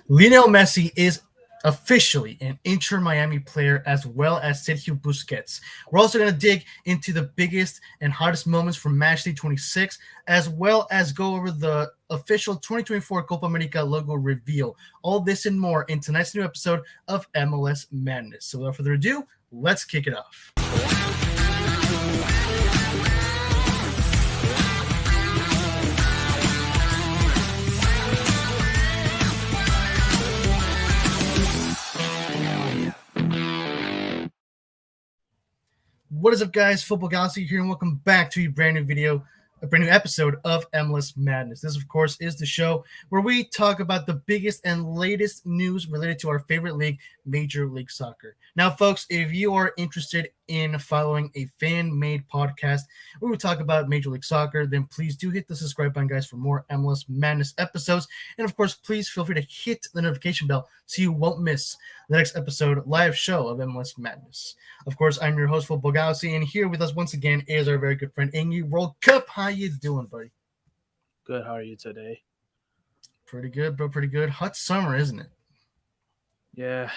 Lionel Messi is officially an Inter Miami player as well as Sergio Busquets. We're also going to dig into the biggest and hottest moments from Matchday 26, as well as go over the official 2024 Copa America logo reveal. All this and more in tonight's new episode of MLS Madness. So without further ado, let's kick it off. What is up, guys? Football Galaxy here, and welcome back to a brand new episode of MLS Madness. This, of course, is the show where we talk about the biggest and latest news related to our favorite league, Major League Soccer. Now, folks, if you are interested in following a fan-made podcast where we talk about Major League Soccer, then please do hit the subscribe button, guys, for more MLS Madness episodes. And, of course, please feel free to hit the notification bell so you won't miss the next episode live show of MLS Madness. Of course, I'm your host, Football Galaxy, and here with us once again is our very good friend, Ingy World Cup. How you doing, buddy? Good. How are you today? Pretty good, bro. Pretty good. Hot summer, isn't it? Yeah.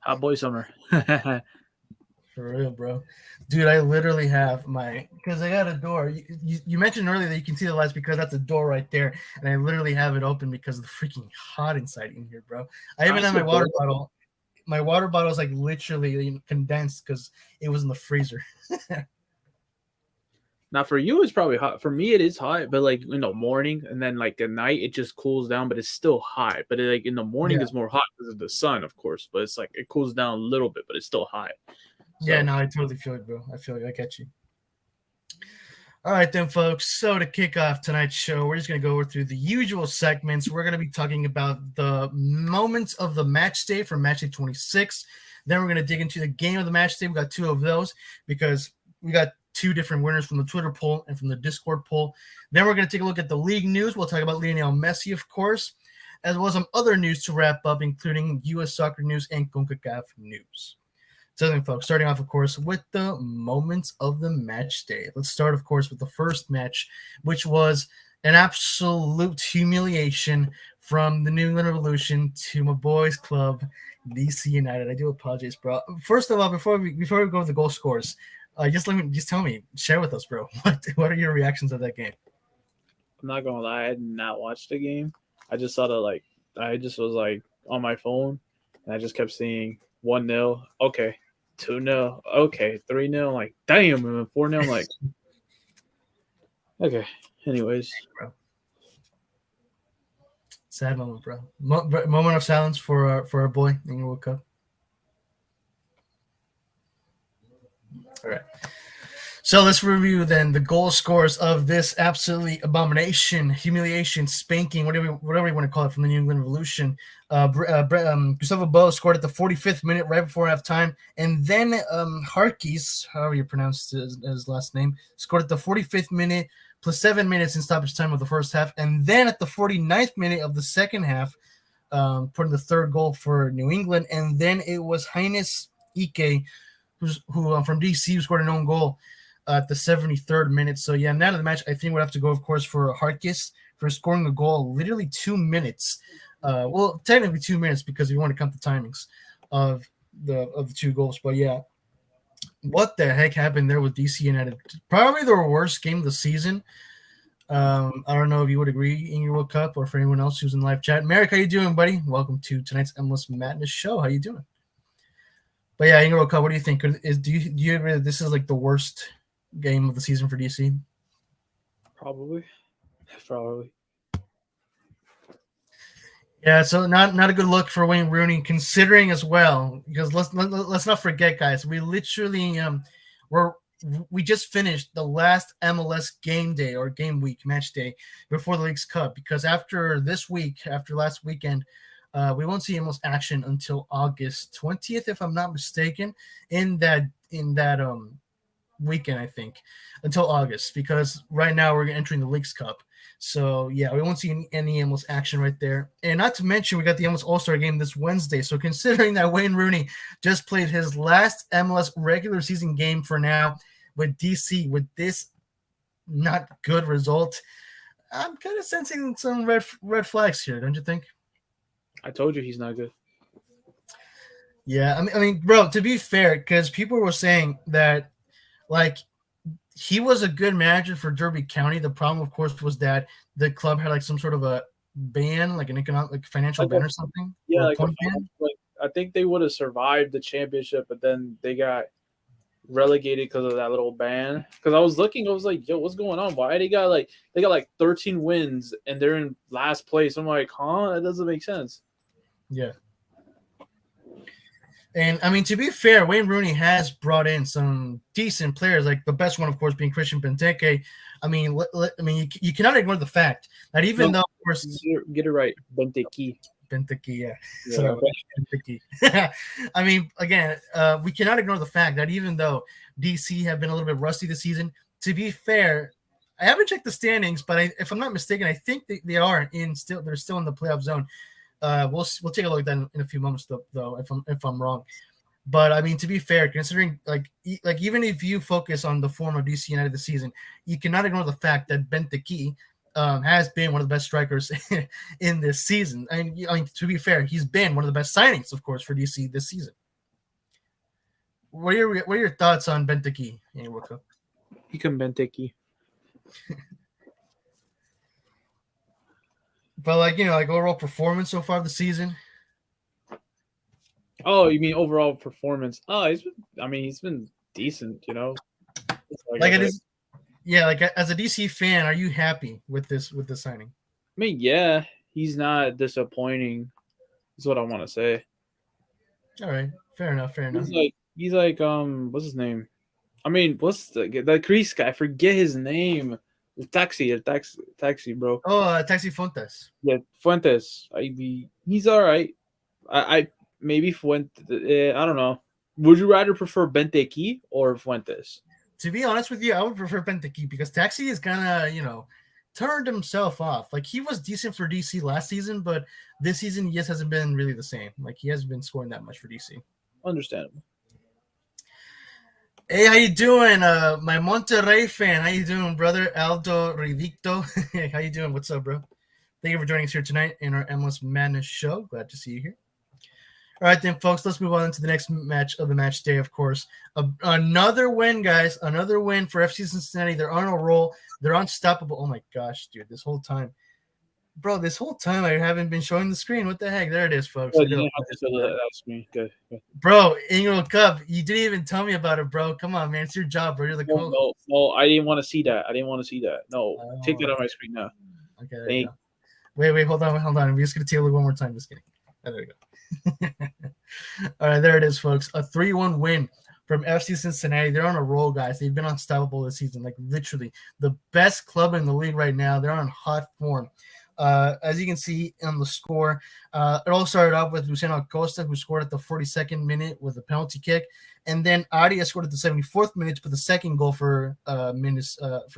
Hot boy summer. For real, bro. Dude, I literally have because I got a door. You mentioned earlier that you can see the lights because that's a door right there, and I literally have it open because of the freaking hot inside in here, bro. I even have my water bottle. My water bottle is like literally condensed because it was in the freezer. Now, for you, it's probably hot. For me, it is hot, but like in the morning and then like at night, it just cools down, but it's still hot. But like in the morning, it's more hot because of the sun, of course. But it's like it cools down a little bit, but it's still hot. So. Yeah, no, I totally feel it, bro. I feel it. I catch you. All right, then, folks. So to kick off tonight's show, we're just going to go through the usual segments. We're going to be talking about the moments of the match day for Matchday 26. Then we're going to dig into the game of the match day. We got two of those because we got two different winners from the Twitter poll and from the Discord poll. Then we're going to take a look at the league news. We'll talk about Lionel Messi, of course, as well as some other news to wrap up, including US Soccer news and CONCACAF news. So then, folks, starting off, of course, with the moments of the match day. Let's start, of course, with the first match, which was an absolute humiliation from the New England Revolution to my boys' club, DC United. I do apologize, bro. First of all, before we go to the goal scores, just tell me, share with us, bro. What are your reactions of that game? I'm not gonna lie, I did not watch the game. I just saw I just was like on my phone, and I just kept seeing 1-0. Okay. 2-0, okay, 3-0. I'm like, damn, and 4-0. I'm like, okay. Anyways, bro. Sad moment, bro. Moment of silence for our boy in your World Cup. All right. So let's review then the goal scores of this absolutely abomination, humiliation, spanking, whatever you want to call it, from the New England Revolution. Gustavo Bo scored at the 45th minute right before halftime, and then Harkis, however you pronounce his last name, scored at the 45th minute plus 7 minutes in stoppage time of the first half, and then at the 49th minute of the second half, putting the third goal for New England, and then it was Heinz Ike, who from DC, who scored an own goal at the 73rd minute. So, yeah, now to the match, I think we'll have to go, of course, for Harkis for scoring a goal literally 2 minutes. Well, technically 2 minutes because you want to count the timings of the two goals. But, yeah, what the heck happened there with DC United? Probably the worst game of the season. I don't know if you would agree in your World Cup or for anyone else who's in live chat. Merrick, how you doing, buddy? Welcome to tonight's MLS Madness show. How you doing? But, yeah, in your World Cup, what do you think? Do you agree that this is like the worst game of the season for DC? Probably. Yeah, so not a good look for Wayne Rooney, considering as well, because let's not forget, guys, we literally we just finished the last MLS game day or game week match day before the League's Cup, because after last weekend, we won't see MLS action until August 20th, if I'm not mistaken, in that weekend, I think, until August, because right now we're entering the League's Cup. So, yeah, we won't see any MLS action right there. And not to mention, we got the MLS All-Star game this Wednesday. So, considering that Wayne Rooney just played his last MLS regular season game for now with DC with this not good result, I'm kind of sensing some red flags here, don't you think? I told you he's not good. Yeah, I mean, bro. To be fair, because people were saying that like he was a good manager for Derby County. The problem, of course, was that the club had like some sort of a ban, like an economic, like financial ban or something, Yeah, or a like point ban. I think they would have survived the championship, but then they got relegated because of that little ban. Because I was looking, I was like, yo, what's going on? Why they got like 13 wins and they're in last place? I'm like, huh? That doesn't make sense. Yeah. And I mean, to be fair, Wayne Rooney has brought in some decent players, like the best one, of course, being Christian Benteke. I mean, you cannot ignore the fact that even though, of course, get it right, Benteke. Benteke, yeah. Yeah. Benteke. I mean, again, we cannot ignore the fact that even though DC have been a little bit rusty this season, to be fair, I haven't checked the standings, but if I'm not mistaken, I think they are they're still in the playoff zone. We'll take a look at that in a few moments, though, if I'm wrong. But I mean, to be fair, considering like even if you focus on the form of DC United this season, you cannot ignore the fact that Benteke has been one of the best strikers in this season. And I mean, to be fair, he's been one of the best signings, of course, for DC this season. What are your thoughts on Benteke in your World Cup? He can Benteke. But like overall performance so far this season. Oh, you mean overall performance? Oh, he's been decent, you know. Like it is, yeah. Like as a DC fan, are you happy with this signing? I mean, yeah, he's not disappointing. Is what I want to say. All right, fair enough. He's like what's his name? I mean, what's the Greece guy? I forget his name. Taxi, bro. Oh, Taxi Fontes. Yeah, Fuentes. He's all right. I maybe Fuentes. I don't know. Would you rather prefer Benteke or Fuentes? To be honest with you, I would prefer Benteke because Taxi is kind of turned himself off. Like he was decent for DC last season, but this season he just hasn't been really the same. Like he hasn't been scoring that much for DC. Understandable. Hey, how you doing? My Monterrey fan. How you doing, brother? Aldo Ridicto. How you doing? What's up, bro? Thank you for joining us here tonight in our MLS Madness show. Glad to see you here. All right, then, folks, let's move on to the next match of the match day, of course. Another win, guys. Another win for FC Cincinnati. They're on a roll. They're unstoppable. Oh, my gosh, dude. This whole time I haven't been showing the screen. What the heck? There it is, folks. Oh, you didn't have to show that screen. Good. Bro, in your Cup, you didn't even tell me about it, bro. Come on, man. It's your job, bro. You're the coach. No, I didn't want to see that. No, take that on my screen now. Okay, there you go. Wait, hold on. I'm just going to tell you one more time. Just kidding. Oh, there we go. All right, there it is, folks. A 3-1 win from FC Cincinnati. They're on a roll, guys. They've been unstoppable this season. Like, literally, the best club in the league right now. They're on hot form. As you can see on the score, it all started off with Luciano Acosta, who scored at the 42nd minute with a penalty kick. And then Arias scored at the 74th minute to put the second goal for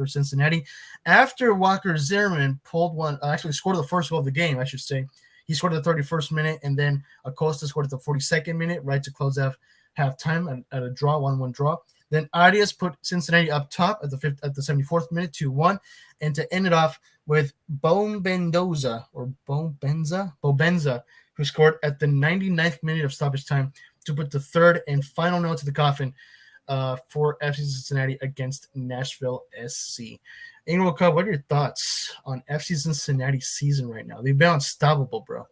Cincinnati. After Walker Zimmerman scored the first goal of the game, I should say. He scored at the 31st minute, and then Acosta scored at the 42nd minute, right to close out halftime at a draw, 1-1 draw. Then Arias put Cincinnati up top at the 74th minute, 2-1, and to end it off with Bobenza, who scored at the 99th minute of stoppage time to put the third and final nail to the coffin for FC Cincinnati against Nashville SC. World Cup, what are your thoughts on FC Cincinnati's season right now? They've been unstoppable, bro.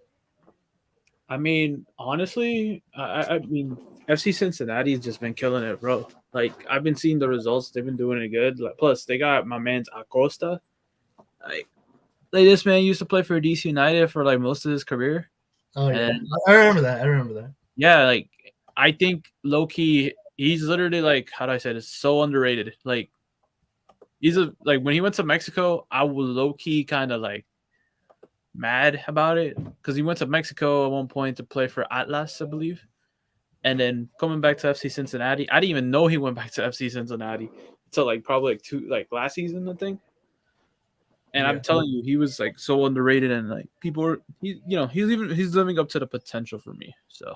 I mean, honestly, I mean, FC Cincinnati's just been killing it, bro. Like, I've been seeing the results. They've been doing it good. Like, plus, they got my man's Acosta. Like this man used to play for DC United for, like, most of his career. Oh, yeah. And I remember that. Yeah, like, I think, low-key, he's literally, like, how do I say this? So underrated. Like, when he went to Mexico, I was low-key kind of, like, mad about it because he went to Mexico at one point to play for Atlas, I believe. And then coming back to FC Cincinnati, I didn't even know he went back to FC Cincinnati until like probably last season, I think. And yeah. I'm telling you, he was like so underrated, and like he's living up to the potential for me. So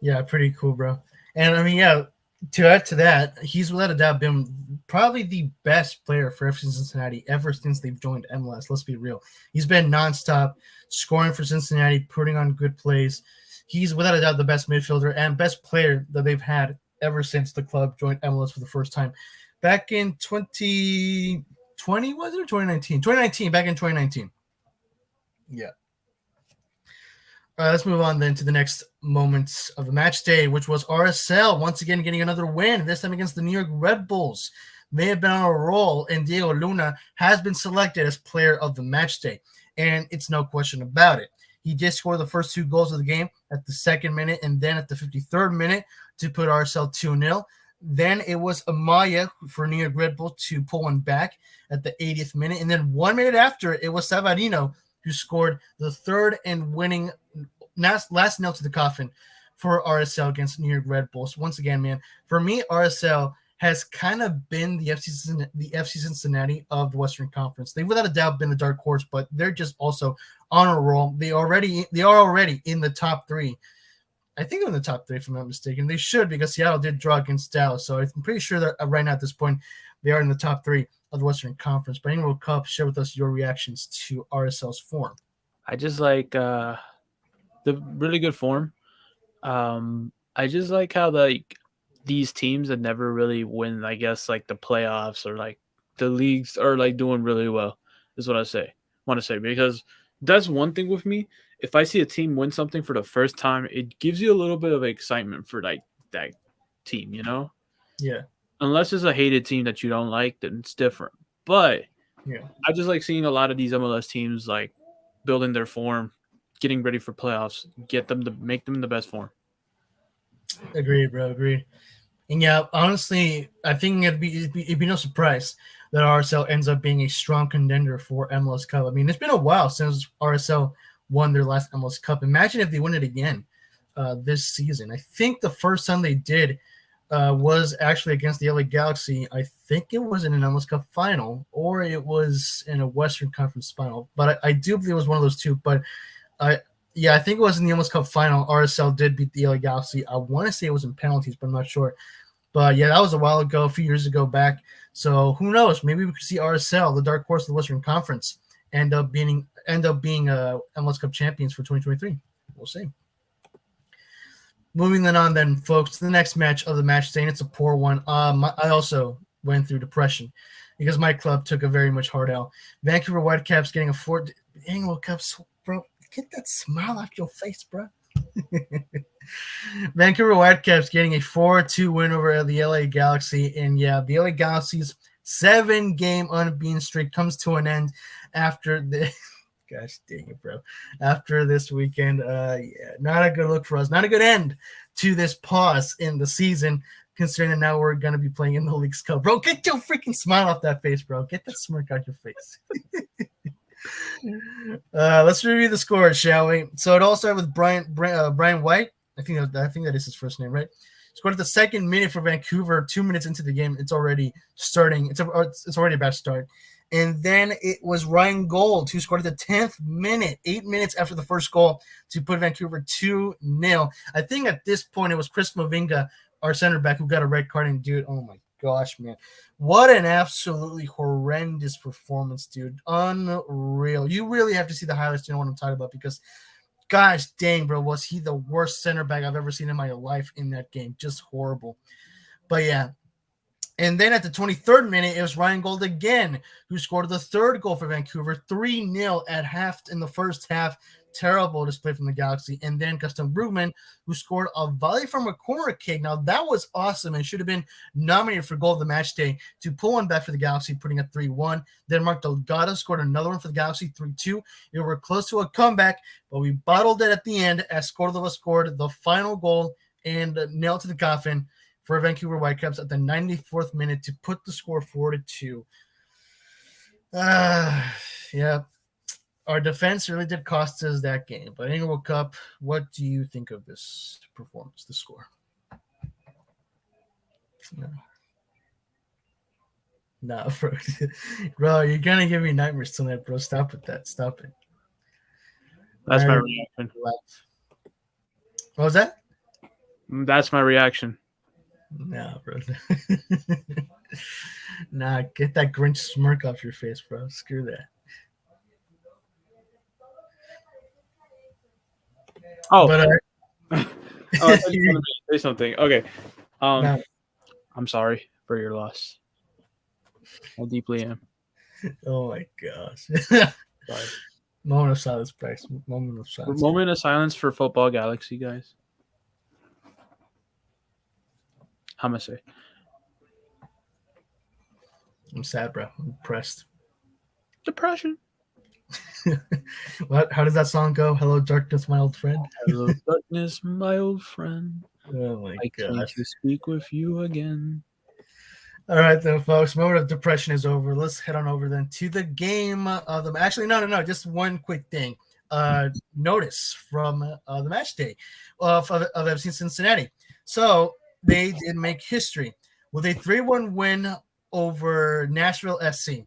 yeah, pretty cool, bro. And I mean, yeah, to add to that, he's without a doubt been probably the best player for FC Cincinnati ever since they've joined MLS. Let's be real. He's been nonstop scoring for Cincinnati, putting on good plays. He's without a doubt the best midfielder and best player that they've had ever since the club joined MLS for the first time. Back in 2020, was it, or 2019? 2019, back in 2019. Yeah. All right, let's move on then to the next moments of the match day, which was RSL once again getting another win, this time against the New York Red Bulls. They have been on a roll, and Diego Luna has been selected as player of the match day, and it's no question about it. He did score the first 2 goals of the game at the 2nd minute and then at the 53rd minute to put RSL 2-0. Then it was Amaya for New York Red Bull to pull one back at the 80th minute, and then 1 minute after, it was Savarino who scored the 3rd and winning last nail to the coffin for RSL against New York Red Bulls. Once again, man, for me, RSL has kind of been the FC Cincinnati of the Western Conference. They've without a doubt been the dark horse, but they're just also on a roll. They are already in the top 3. I think they're in the top 3, if I'm not mistaken. They should, because Seattle did draw against Dallas. So I'm pretty sure that right now at this point, they are in the top 3 of the Western Conference. But World Cup, share with us your reactions to RSL's form. I just like the really good form. I just like how these teams that never really win, I guess, like the playoffs or like the leagues are like doing really well, is what I want to say, because that's one thing with me. If I see a team win something for the first time, it gives you a little bit of excitement for like that team, you know? Yeah. Unless it's a hated team that you don't like, then it's different. But yeah, I just like seeing a lot of these MLS teams like building their form, getting ready for playoffs, make them the best form. Agreed, bro. Agreed. And yeah, honestly, I think it'd be no surprise that RSL ends up being a strong contender for MLS Cup. I mean, it's been a while since RSL won their last MLS Cup. Imagine if they win it again this season. I think the first time they did was actually against the LA Galaxy. I think it was in an MLS Cup final, or it was in a Western Conference final. But I do believe it was one of those two. But I think it was in the MLS Cup final. RSL did beat the LA Galaxy. I want to say it was in penalties, but I'm not sure. But yeah, that was a while ago, a few years ago back. So who knows? Maybe we could see RSL, the dark horse of the Western Conference, end up being MLS Cup champions for 2023. We'll see. Moving on, folks, to the next match of the match day, and it's a poor one. I also went through depression because my club took a very much hard L. Vancouver Whitecaps getting a 4 World Cups, bro. Get that smile off your face, bro. Vancouver Whitecaps getting a 4-2 win over the LA Galaxy. And yeah, the LA Galaxy's 7-game unbeaten streak comes to an end after the gosh dang it, bro. After this weekend. Not a good look for us. Not a good end to this pause in the season, considering that now we're gonna be playing in the League's Cup. Bro, get your freaking smile off that face, bro. Get that smirk out your face. Let's review the score, shall we? So it all started with Brian White. I think that is his first name, right? Scored at the 2nd minute for Vancouver. 2 minutes into the game, it's already starting. It's already a bad start. And then it was Ryan Gold who scored at the 10th minute, 8 minutes after the first goal, to put Vancouver 2-0. I think at this point it was Chris Mavinga, our center back, who got a red card. And dude, oh my gosh, man. What an absolutely horrendous performance, dude. Unreal. You really have to see the highlights to know what I'm talking about, because gosh dang, bro, was he the worst center back I've ever seen in my life in that game. Just horrible. But yeah. And then at the 23rd minute, it was Ryan Gold again who scored the 3rd goal for Vancouver, 3-0 at half in the first half. Terrible display from the Galaxy. And then Custom Brugman, who scored a volley from a corner kick. Now, that was awesome and should have been nominated for goal of the match day to pull one back for the Galaxy, putting it 3-1. Then Mark Delgado scored another one for the Galaxy, 3-2. We were close to a comeback, but we bottled it at the end as Cordova scored the final goal and nailed to the coffin for Vancouver Whitecaps at the 94th minute to put the score 4-2. Yeah. Our defense really did cost us that game. But in World Cup, what do you think of this performance, the score? No, bro. Bro, you're going to give me nightmares tonight, bro. Stop with that. Stop it. That's my reaction. What was that? That's my reaction. No, bro. Nah, get that Grinch smirk off your face, bro. Screw that. Oh, But oh, I thought you wanted me to say something. Okay. nah, I'm sorry for your loss. I deeply am. oh my gosh. Sorry. Moment of silence, Bryce. Moment of silence. Moment of silence for Football Galaxy, guys. How am I say? I'm sad, bro. I'm depressed. Depression. What? How does that song go? Hello, darkness, my old friend. Hello, darkness, my old friend. Oh my I came gosh. to speak with you again. All right, then, folks. Moment of depression is over. Let's head on over then to the game of the. Actually, no. Just one quick thing. Notice from the match day of FC Cincinnati. So they did make history with a 3-1 win over Nashville SC.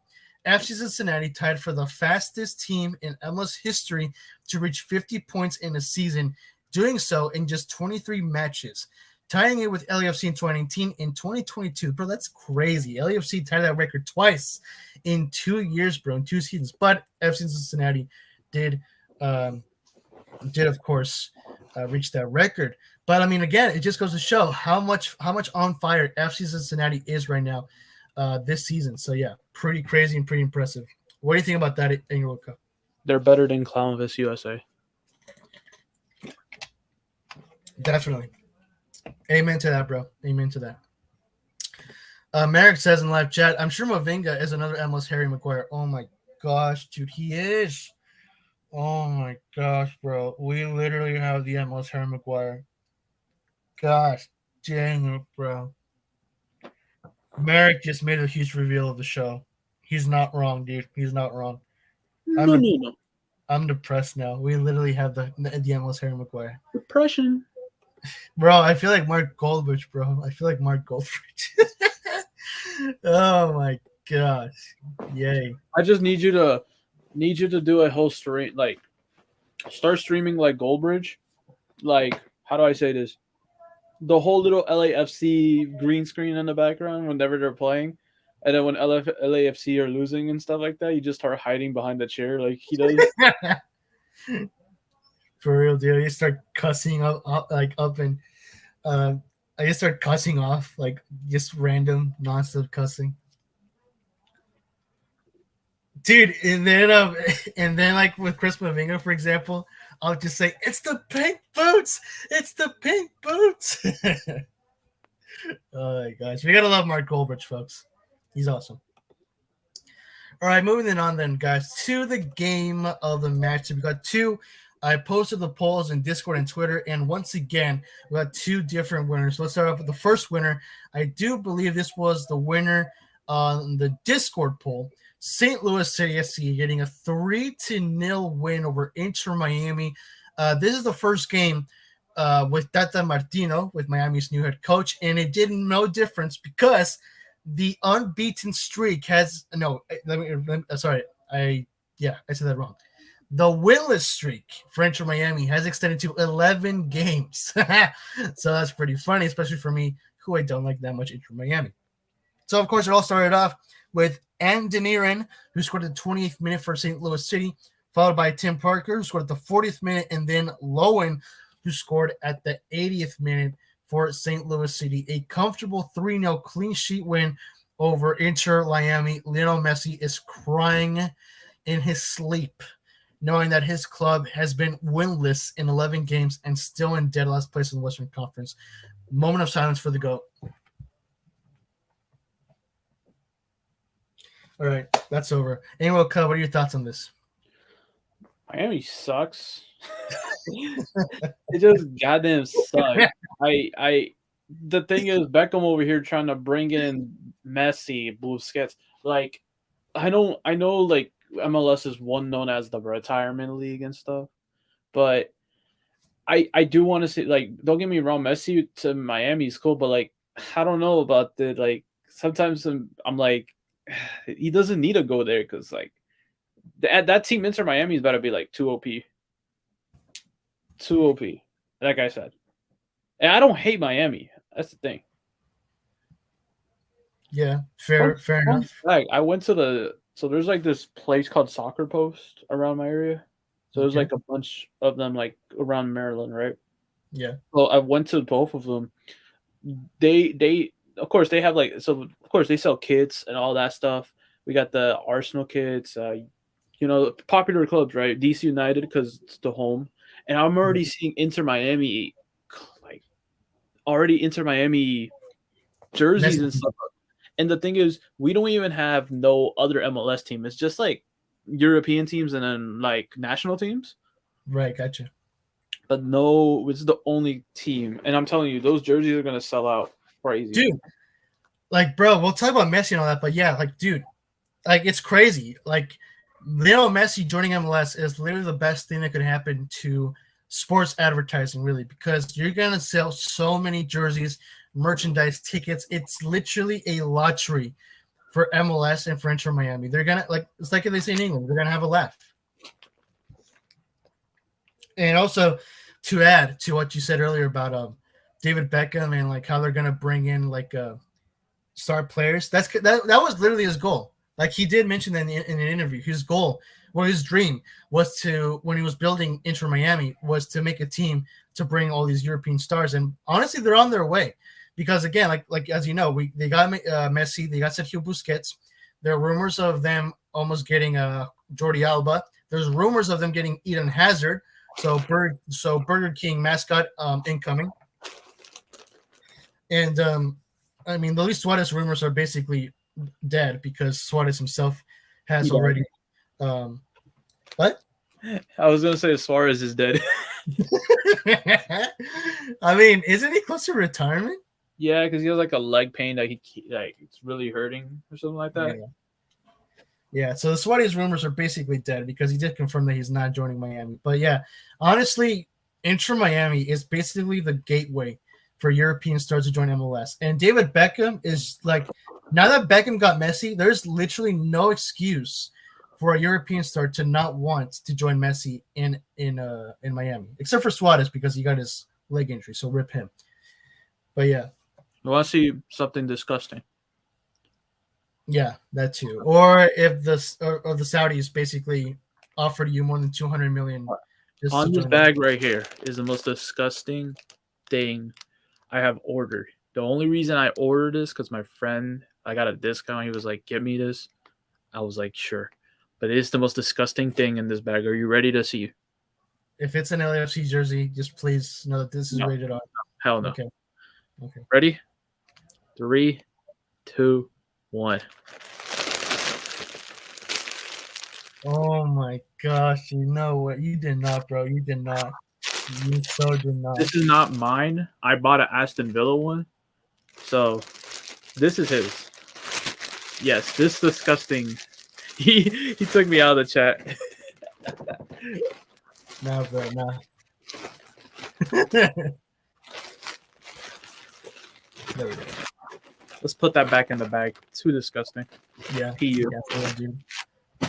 FC Cincinnati tied for the fastest team in MLS history to reach 50 points in a season, doing so in just 23 matches, tying it with LAFC in 2019 and 2022. Bro, that's crazy. LAFC tied that record twice in 2 years, bro, in 2 seasons. But FC Cincinnati did of course reach that record. But I mean, again, it just goes to show how much on fire FC Cincinnati is right now this season. So yeah, pretty crazy and pretty impressive. What do you think about that, Engelka? They're better than Clownvis USA. Definitely. Amen to that, bro. Amen to that. Merrick says in live chat, I'm sure Mavinga is another MLS Harry Maguire. Oh my gosh, dude, he is. Oh my gosh, bro. We literally have the MLS Harry Maguire. Gosh dang it, bro. Merrick just made a huge reveal of the show. He's not wrong, dude. He's not wrong. No. I'm depressed now. We literally have the MLS Harry Maguire. Depression. Bro, I feel like Mark Goldbridge, bro. I feel like Mark Goldbridge. Oh my gosh. Yay. I just need you to do a whole stream, like start streaming like Goldbridge. Like, how do I say this? The whole little LAFC green screen in the background whenever they're playing. And then when LAFC are losing and stuff like that, you just start hiding behind the chair like he does. For real, dude. You start cussing up and I just start cussing off, like just random nonstop cussing. Dude, and then like with Chris Mavinga, for example, I'll just say, it's the pink boots! It's the pink boots! Oh my gosh. We gotta love Mark Goldbridge, folks. He's awesome. All right, moving on then, guys, to the game of the match. We got two. I posted the polls in Discord and Twitter, and once again, we got two different winners. So let's start off with the first winner. I do believe this was the winner on the Discord poll. St. Louis City SC getting a 3-0 win over Inter Miami. This is the first game with Tata Martino, with Miami's new head coach, and it did no difference because the unbeaten streak has I said that wrong. The winless streak for Inter Miami has extended to 11 games. So that's pretty funny, especially for me, who I don't like that much Inter Miami. So, of course, it all started off with Andeniran, who scored at the 20th minute for St. Louis City, followed by Tim Parker, who scored at the 40th minute, and then Lowen, who scored at the 80th minute for St. Louis City. A comfortable 3-0 clean sheet win over Inter Miami. Lionel Messi is crying in his sleep, knowing that his club has been winless in 11 games and still in dead last place in the Western Conference. Moment of silence for the GOAT. All right, that's over. Anyway, Cub, what are your thoughts on this? Miami sucks. It just goddamn sucks. The thing is, Beckham over here trying to bring in Messi, Busquets. Like, I know, like MLS is one known as the retirement league and stuff, but I do want to say, like, don't get me wrong, Messi to Miami is cool, but like, I don't know about the like. Sometimes I'm like, he doesn't need to go there because like that team Inter Miami is about to be like too OP. Too OP, like I said. And I don't hate Miami. That's the thing. Yeah, fair Fun enough. fact, I went to there's like this place called Soccer Post around my area. So there's Okay. like a bunch of them like around Maryland, right? Yeah. Well, I went to both of them. They of course they have like of course they sell kits and all that stuff. We got the Arsenal kits, popular clubs, right? DC United because it's the home, and I'm already seeing Inter Miami, like already Inter Miami jerseys Messi. and stuff. And the thing is, we don't even have no other MLS team. It's just like European teams and then like national teams. Right, gotcha. But no, it's the only team. And I'm telling you, those jerseys are gonna sell out crazy. Dude, like, bro, we'll talk about Messi and all that, but yeah, like, dude, like, it's crazy. Like, Lionel Messi joining MLS is literally the best thing that could happen to sports advertising, really, because you're gonna sell so many jerseys, merchandise, tickets. It's literally a lottery for MLS and for Inter Miami. They're gonna it's like they say in England, they're gonna have a laugh. And also, to add to what you said earlier about David Beckham and like how they're gonna bring in like star players, that was literally his goal. Like he did mention that in an interview, his goal, well, his dream was to, when he was building Inter Miami, was to make a team to bring all these European stars. And honestly, they're on their way, because again, like as you know, they got Messi, they got Sergio Busquets. There are rumors of them almost getting Jordi Alba. There's rumors of them getting Eden Hazard. So Burger King mascot incoming. And I mean, the Luis Suarez rumors are basically dead because Suarez himself has already. What? I was gonna say Suarez is dead. I mean, isn't he close to retirement? Yeah, because he has like a leg pain that he like it's really hurting or something like that. Yeah. So the Suarez rumors are basically dead because he did confirm that he's not joining Miami. But yeah, honestly, Inter Miami is basically the gateway for European stars to join MLS. And David Beckham is like, now that Beckham got Messi, there's literally no excuse for a European star to not want to join Messi in Miami, except for Suarez because he got his leg injury. So rip him. But yeah. I want to see something disgusting. Yeah, that too. Or if the Saudis basically offered you more than 200 million. On this bag right here is the most disgusting thing I have ordered. The only reason I ordered this because my friend, I got a discount. He was like, "Get me this." I was like, "Sure," but it's the most disgusting thing in this bag. Are you ready to see? If it's an LAFC jersey, just please know that this is rated R. Hell no. Okay. Ready? 3, 2, 1. Oh my gosh! You know what? You did not, bro. You did not. You so did not. This is not mine. I bought an Aston Villa one. So this is his. Yes, this disgusting. He took me out of the chat. Nah, bro, nah. There we go. Let's put that back in the bag. Too disgusting. Yeah. PU. Yeah, dude.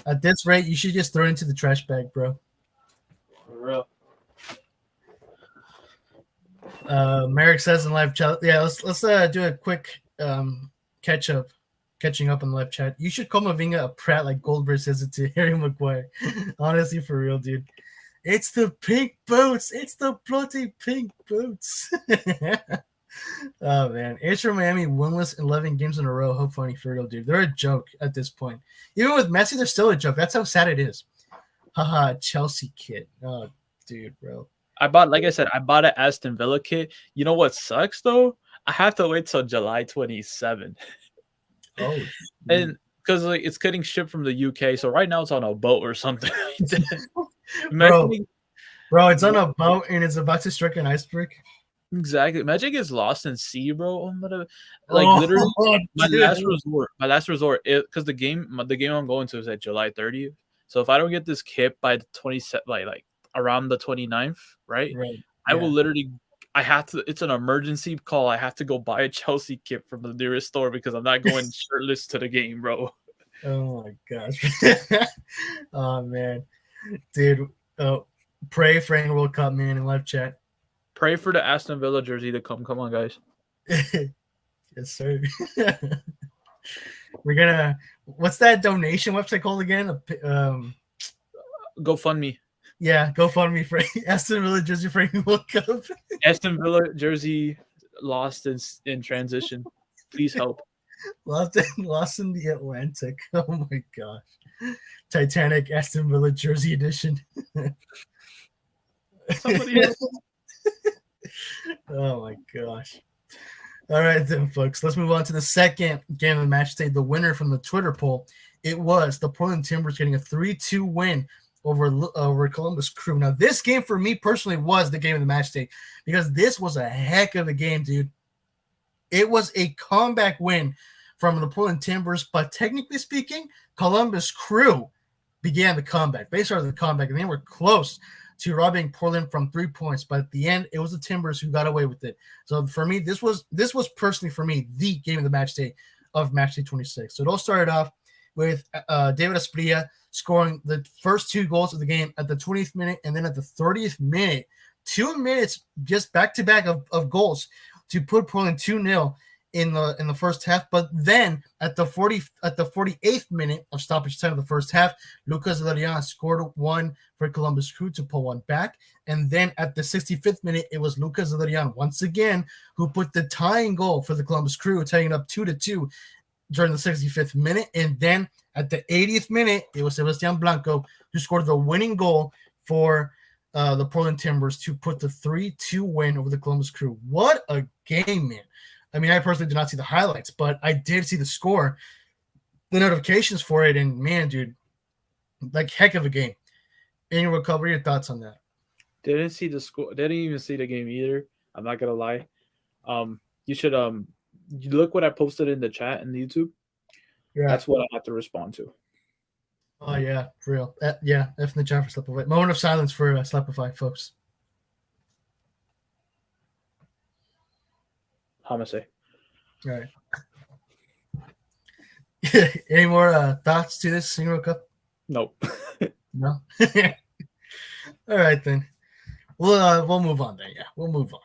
At this rate, you should just throw it into the trash bag, bro. For real. Merrick says in live chat, yeah, let's do a quick catching up in live chat. You should call Mavinga a prat like Goldberg says it to Harry Maguire. Honestly, for real, dude. It's the pink boots. It's the bloody pink boots. Oh man, Inter Miami winless 11 games in a row. How funny, for real, dude. They're a joke at this point. Even with Messi, they're still a joke. That's how sad it is. Haha, Chelsea kid. Oh, dude, bro. I bought an Aston Villa kit. You know what sucks though? I have to wait till July 27. Oh, and because like it's getting shipped from the UK, so right now it's on a boat or something. Bro, it's on a boat and it's about to strike an iceberg. Exactly. Magic gets lost in sea, bro. I'm gonna literally my last resort. Because the game I'm going to is at July 30th. So if I don't get this kit by the 27th, like around the 29th, right? I will literally. I have to. It's an emergency call. I have to go buy a Chelsea kit from the nearest store because I'm not going shirtless to the game, bro. Oh my gosh. Oh man, dude. Pray for any World Cup, man, in live chat. Pray for the Aston Villa jersey to come. Come on, guys. Yes, sir. We're gonna. What's that donation website called again? GoFundMe. Yeah, GoFundMe for Aston Villa jersey for World Cup. Aston Villa jersey lost in transition. Please help. Lost in the Atlantic. Oh my gosh. Titanic Aston Villa jersey edition. Somebody else. Oh my gosh. All right then, folks. Let's move on to the second game of the match day. The winner from the Twitter poll. It was the Portland Timbers getting a 3-2 win over Columbus Crew. Now, this game for me personally was the game of the match day because this was a heck of a game, dude. It was a comeback win from the Portland Timbers, but technically speaking, Columbus Crew began the comeback. They started the comeback, and they were close to robbing Portland from 3 points. But at the end, it was the Timbers who got away with it. So for me, this was personally for me the game of the match day of match day 26. So it all started off with David Asprilla scoring the first 2 goals of the game at the 20th minute and then at the 30th minute. 2 minutes just back-to-back of goals to put Portland 2-0 in the first half. But then at the 48th minute of stoppage time of the first half, Lucas Valerian scored 1 for Columbus Crew to pull 1 back. And then at the 65th minute, it was Lucas Valerian once again who put the tying goal for the Columbus Crew, tying it up 2-2 during the 65th minute. And then at the 80th minute, it was Sebastian Blanco who scored the winning goal for the Portland Timbers to put the 3-2 win over the Columbus Crew. What a game, man. I mean, I personally did not see the highlights, but I did see the score, the notifications for it, and man, dude, like heck of a game. Anyway, what are your thoughts on that? Didn't see the score. Didn't even see the game either. I'm not gonna lie. You should you look what I posted in the chat in YouTube. Yeah, that's what I have to respond to. Oh yeah, for real. Yeah, F in the chat for Slepify. Moment of silence for Slepify, folks. Homicide. All right. Any more thoughts to this Euro Cup? Nope. No. All right then. We'll move on then. Yeah, we'll move on.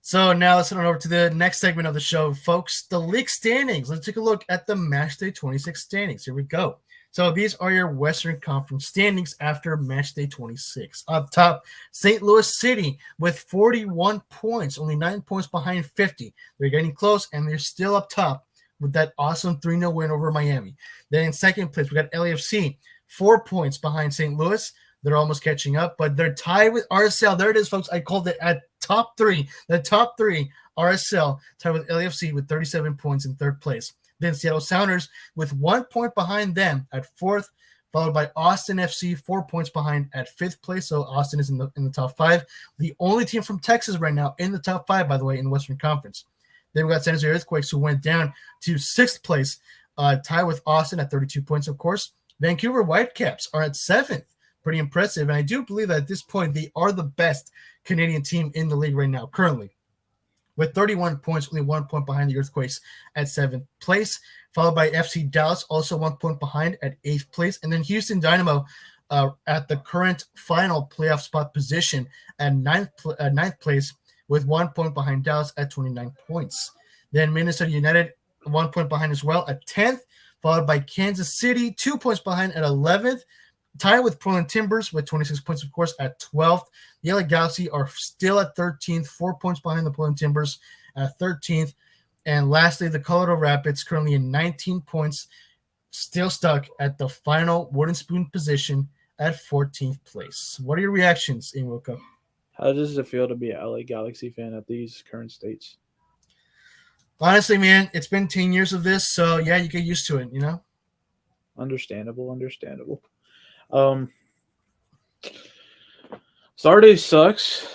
So now let's head on over to the next segment of the show, folks. The league standings. Let's take a look at the Matchday 26 standings. Here we go. So these are your Western Conference standings after Matchday 26. Up top, St. Louis City with 41 points, only 9 points behind 50. They're getting close, and they're still up top with that awesome 3-0 win over Miami. Then in second place, we got LAFC, 4 points behind St. Louis. They're almost catching up, but they're tied with RSL. There it is, folks. I called it at top 3. The top 3, RSL, tied with LAFC with 37 points in third place. Then Seattle Sounders with 1 point behind them at fourth, followed by Austin FC, 4 points behind at fifth place. So Austin is in the top 5. The only team from Texas right now in the top 5, by the way, in the Western Conference. Then we got San Jose Earthquakes, who went down to sixth place, tied with Austin at 32 points, of course. Vancouver Whitecaps are at seventh. Pretty impressive. And I do believe that at this point, they are the best Canadian team in the league right now, currently. With 31 points, only 1 point behind the Earthquakes at seventh place, followed by FC Dallas, also 1 point behind at eighth place. And then Houston Dynamo at the current final playoff spot position at ninth place with 1 point behind Dallas at 29 points. Then Minnesota United, 1 point behind as well at 10th, followed by Kansas City, 2 points behind at 11th. Tied with Portland Timbers with 26 points, of course, at 12th. The LA Galaxy are still at 13th, 4 points behind the Portland Timbers at 13th. And lastly, the Colorado Rapids currently in 19 points, still stuck at the final wooden spoon position at 14th place. What are your reactions, Inwoka? How does it feel to be an LA Galaxy fan at these current states? Honestly, man, it's been 10 years of this, so yeah, you get used to it, you know? Understandable. Zardes sucks.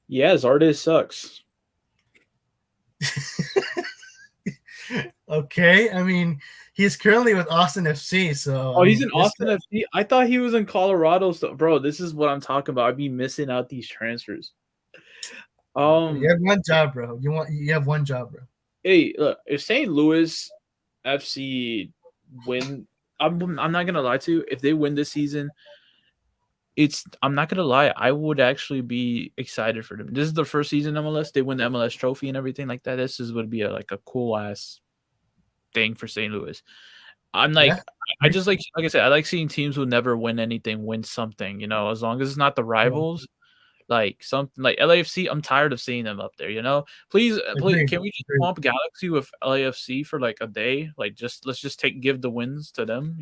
Yeah, Zardes sucks. Okay, I mean, he's currently with Austin FC, so he's in Austin FC. I thought he was in Colorado. So, bro, this is what I'm talking about. I'd be missing out these transfers. You have one job, bro. You have one job, bro. Hey, look, if St. Louis FC win, I'm not gonna lie to you. If they win this season, I'm not gonna lie, I would actually be excited for them. This is the first season MLS. They win the MLS trophy and everything like that. Would be like a cool ass thing for St. Louis. I'm like, Yeah. I just like I said, I like seeing teams who never win anything win something. As long as it's not the rivals. Like something like LAFC, I'm tired of seeing them up there. Please, Agreed. can we just swamp Galaxy with LAFC for like a day? Like, let's just give the wins to them.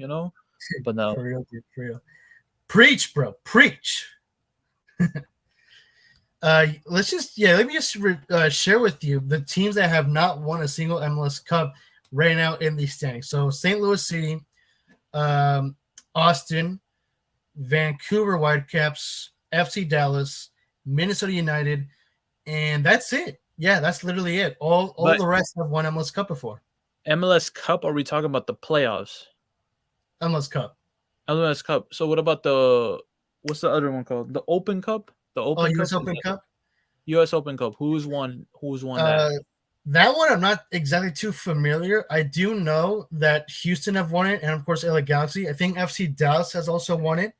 But no, For real, dude, for real. Preach, bro. Preach. Let me just share with you the teams that have not won a single MLS Cup right now in these standings. So St. Louis City, Austin, Vancouver Whitecaps, FC Dallas, Minnesota United, and that's it. Yeah, that's literally it. All the rest have won MLS Cup before. MLS Cup? Are we talking about the playoffs? MLS Cup. MLS Cup. So what about what's the other one called? The Open Cup? The Open Cup? US Open Cup? US Open Cup. Who's won that? That one I'm not exactly too familiar. I do know that Houston have won it, and of course LA Galaxy. I think FC Dallas has also won it.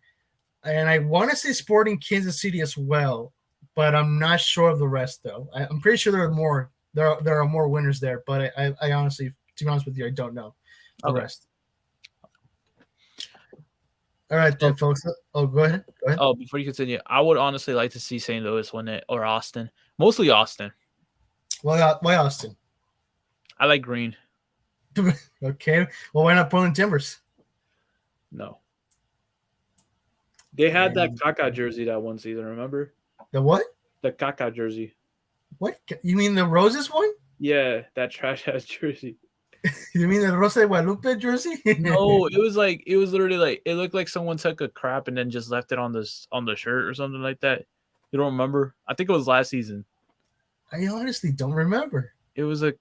And I want to say Sporting Kansas City as well, but I'm not sure of the rest though. I'm pretty sure there are more. There are more winners there, but I honestly, to be honest with you, I don't know the rest. All right, then, folks. Oh, go ahead. Oh, before you continue, I would honestly like to see St. Louis win it or Austin. Mostly Austin. Why Austin? I like green. Okay. Well, why not Portland Timbers? No. They had that Kaká jersey that one season, remember? The what? The Kaká jersey. What? You mean the Roses one? Yeah, that trash-ass jersey. You mean the Rosa de Guadalupe jersey? No, it was literally like, it looked like someone took a crap and then just left it on the shirt or something like that. You don't remember? I think it was last season. I honestly don't remember. It was a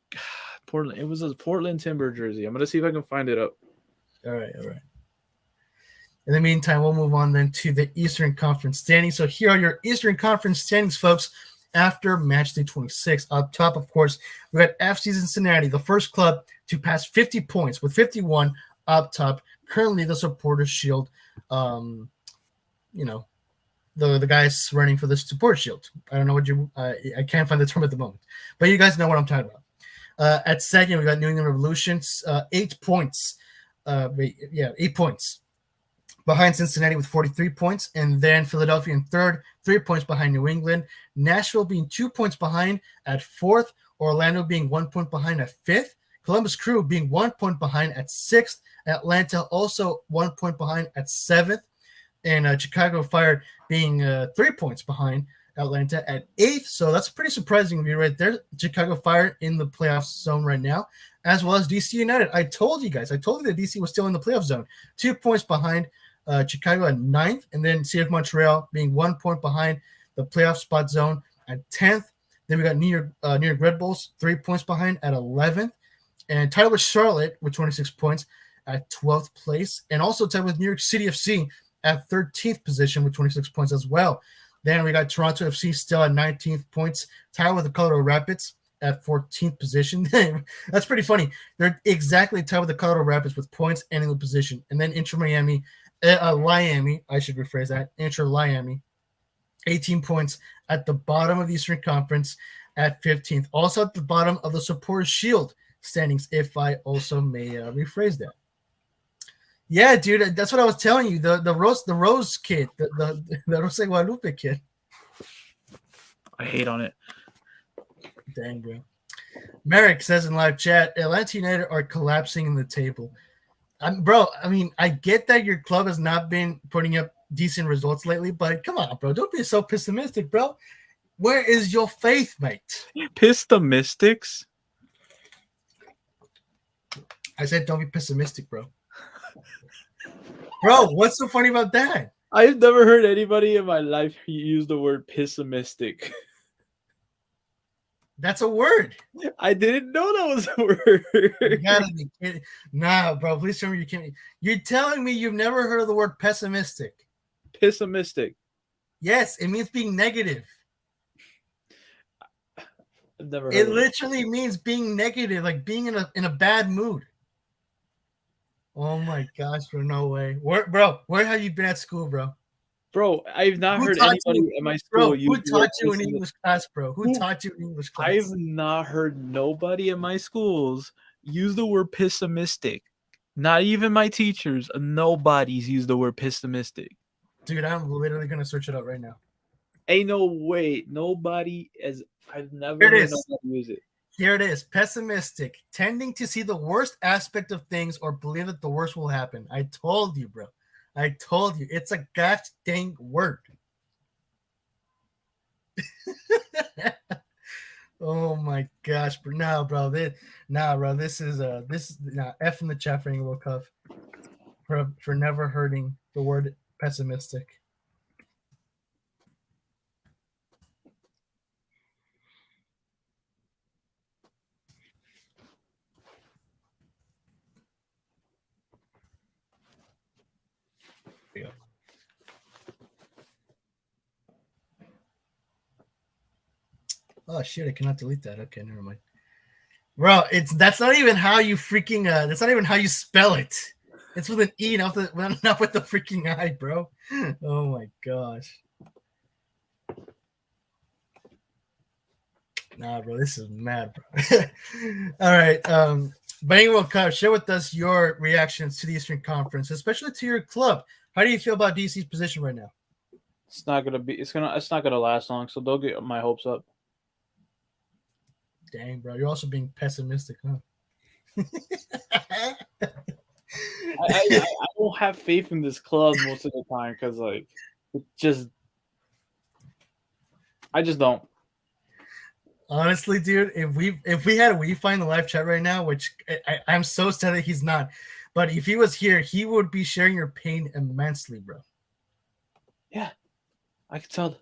Portland Timber jersey. I'm going to see if I can find it up. All right. In the meantime, we'll move on then to the Eastern Conference standings. So here are your Eastern Conference standings, folks, after Matchday 26. Up top, of course, we got FC Cincinnati, the first club to pass 50 points with 51 up top. Currently, the Supporters Shield, the guys running for the Supporters Shield. I don't know what I can't find the term at the moment, but you guys know what I'm talking about. At second, we got New England Revolutions, 8 points. 8 points. Behind Cincinnati with 43 points, and then Philadelphia in third, 3 points behind New England. Nashville being 2 points behind at fourth. Orlando being 1 point behind at fifth. Columbus Crew being 1 point behind at sixth. Atlanta also 1 point behind at seventh. And Chicago Fire being 3 points behind Atlanta at eighth. So that's pretty surprising to me right there. Chicago Fire in the playoff zone right now, as well as DC United. I told you that DC was still in the playoff zone. 2 points behind Chicago at ninth, and then CF Montreal being 1 point behind the playoff spot zone at 10th. Then we got New York Red Bulls 3 points behind at 11th, and tied with Charlotte with 26 points at 12th place, and also tied with New York City FC at 13th position with 26 points as well. Then we got Toronto FC still at 19th points, tied with the Colorado Rapids at 14th position. That's pretty funny. They're exactly tied with the Colorado Rapids with points and in the position, and then Inter Miami. I should rephrase that. Inter Miami, 18 points at the bottom of the Eastern Conference at 15th. Also at the bottom of the Supporters Shield standings, if I also may rephrase that. Yeah, dude, that's what I was telling you. The Rose kid, the Rosa Guadalupe kid. I hate on it. Dang, bro. Merrick says in live chat, Atlanta United are collapsing in the table. Bro, I mean, I get that your club has not been putting up decent results lately, but come on, bro. Don't be so pessimistic, bro. Where is your faith, mate? Pessimistics? I said don't be pessimistic, bro. Bro, what's so funny about that? I've never heard anybody in my life use the word pessimistic. That's a word. I didn't know that was a word. You gotta be kidding. Nah, bro, please tell me you can't. You're telling me you've never heard of the word pessimistic. Pessimistic. Yes, it means being negative. I've never heard it of literally means being negative, like being in a bad mood. Oh my gosh, bro, no way. Where have you been at school, bro? Bro, I've not Who heard taught anybody you, in my bro? school use Who the word taught you in pessimistic. English class, bro? Who Who? taught you in English I've class? not heard nobody in my schools use the word pessimistic. Not even my teachers. Nobody's used the word pessimistic. Dude, I'm literally gonna search it up right now. Ain't no way. Nobody has. I've never Here it heard is. nobody use it. Here it is. Pessimistic, tending to see the worst aspect of things or believe that the worst will happen. I told you, bro. I told you. It's a gosh dang word. Oh my gosh, bro. Bro. This is F in the chat for World Cup for never hearing the word pessimistic. Oh shit, I cannot delete that. Okay, never mind. Bro, that's not even how you freaking that's not even how you spell it. It's with an E, not with the freaking I, bro. Oh my gosh. Nah, bro, this is mad, bro. All right. Bienvenido World Cup, share with us your reactions to the Eastern Conference, especially to your club. How do you feel about DC's position right now? It's not gonna last long, so don't get my hopes up. Dang, bro, you're also being pessimistic, huh? I don't have faith in this club most of the time because I just don't. Honestly, dude, if we had Wi-Fi in the live chat right now, which I'm so sad that he's not, but if he was here, he would be sharing your pain immensely, bro. Yeah, I can tell.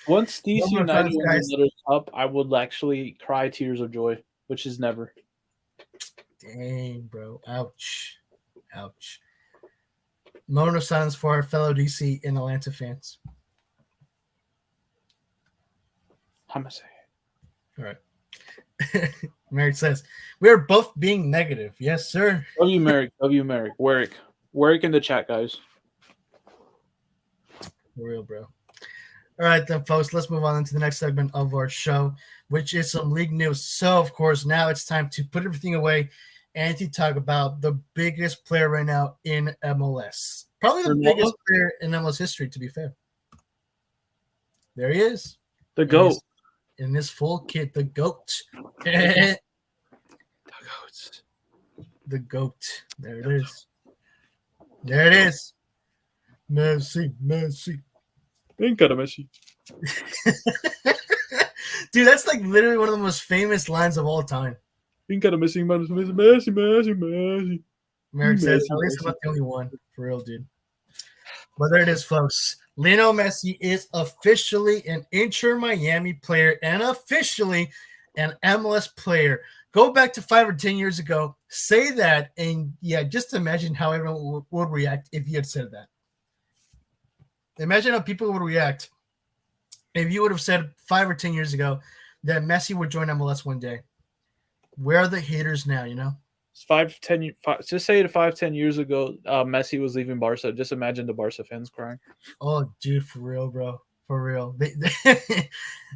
Once DC United wins another cup, I would actually cry tears of joy, which is never. Dang, bro. Ouch. Ouch. Moment of silence for our fellow DC and Atlanta fans. Hamase. All right. Merrick says, we're both being negative. Yes, sir. W. Merrick. Warwick in the chat, guys. For real, bro. All right, then, folks, let's move on into the next segment of our show, which is some league news. So, of course, now it's time to put everything away and to talk about the biggest player right now in MLS. Probably the biggest player in MLS history, to be fair. There he is. The GOAT. In this full kit, the GOAT. The GOAT. The GOAT. There it is. There it is. Messi. Ain't got a Messi. Dude, that's like literally one of the most famous lines of all time. Ain't got a Messi. Merrick says, at least I'm not the only one. For real, dude. But there it is, folks. Lionel Messi is officially an Inter Miami player and officially an MLS player. Go back to 5 or 10 years ago, say that, and yeah, just imagine how everyone would react if you had said that. Imagine how people would react if you would have said 5 or 10 years ago that Messi would join MLS one day. Where are the haters now, you know? 5-10 just say it 5-10 years ago Messi was leaving Barca. Just imagine the Barca fans crying. Oh, dude, for real, bro. For real.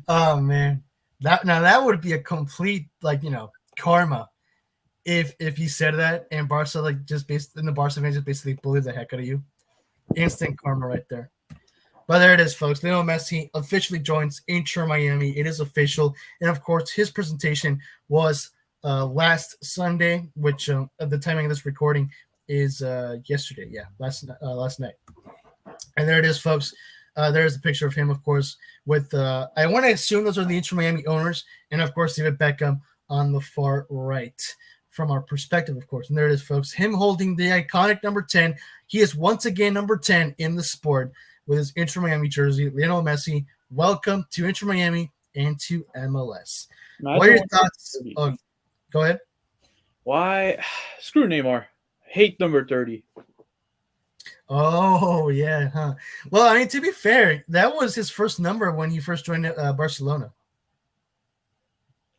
Oh, man. That would be a complete, karma if he said that and Barca, the Barca fans just basically bullied the heck out of you. Instant karma right there. But there it is, folks. Lionel Messi officially joins Inter Miami. It is official. And, of course, his presentation was last Sunday, which at the timing of this recording is yesterday. Yeah, last night. And there it is, folks. There's a picture of him, of course, with I want to assume those are the Inter Miami owners, and of course David Beckham on the far right from our perspective, of course. And there it is, folks. Him holding the iconic number 10. He is once again number 10 in the sport with his Inter Miami jersey. Lionel Messi, welcome to Inter Miami and to MLS. What are your thoughts? Oh, go ahead. Why? Screw Neymar. Hate number 30. Oh, yeah. Huh. Well, I mean, to be fair, that was his first number when he first joined Barcelona.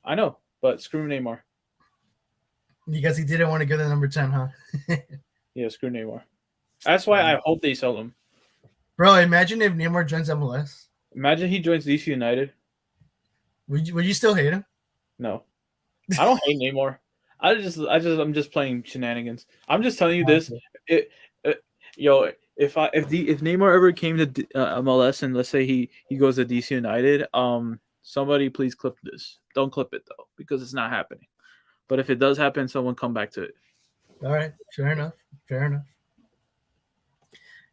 I know, but screw Neymar. Because he didn't want to go to number 10, huh? Yeah, screw Neymar. That's why I hope they sell him. Bro, imagine if Neymar joins MLS. Imagine he joins DC United. Would you still hate him? No, I don't hate Neymar. I'm just playing shenanigans. I'm just telling you this. It, yo, if Neymar ever came to MLS and let's say he goes to DC United, somebody please clip this. Don't clip it though because it's not happening. But if it does happen, someone come back to it. All right, fair enough. Fair enough.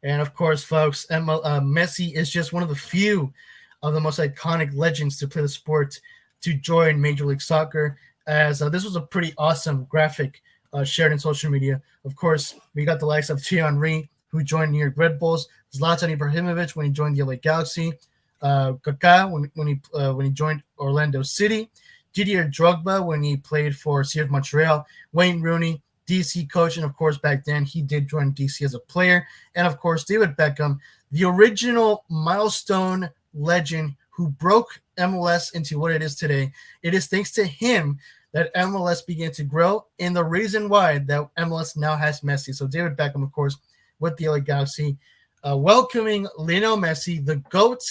And of course, folks, Messi is just one of the few of the most iconic legends to play the sport to join Major League Soccer. As this was a pretty awesome graphic shared in social media. Of course, we got the likes of Thierry Henry, who joined New York Red Bulls, Zlatan Ibrahimovic when he joined the LA Galaxy, Kaká when he joined Orlando City, Didier Drogba when he played for CF Montreal, Wayne Rooney, DC coach, and of course back then he did join DC as a player, and of course David Beckham, the original milestone legend who broke MLS into what it is today. It is thanks to him that MLS began to grow, and the reason why that MLS now has Messi. So David Beckham, of course, with the LA Galaxy, welcoming Lionel Messi, the GOAT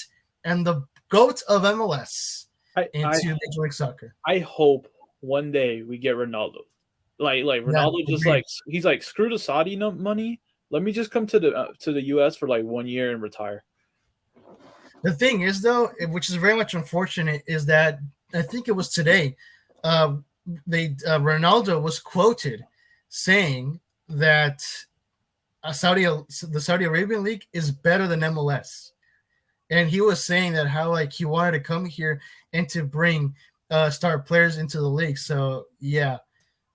and the GOAT of MLS into Major League Soccer. I hope one day we get Ronaldo. Like Ronaldo he's like, screw the Saudi money. Let me just come to the US for like 1 year and retire. The thing is, though, which is very much unfortunate, is that I think it was today, Ronaldo was quoted saying that the Saudi Arabian League is better than MLS, and he was saying that how like he wanted to come here and to bring star players into the league. So yeah.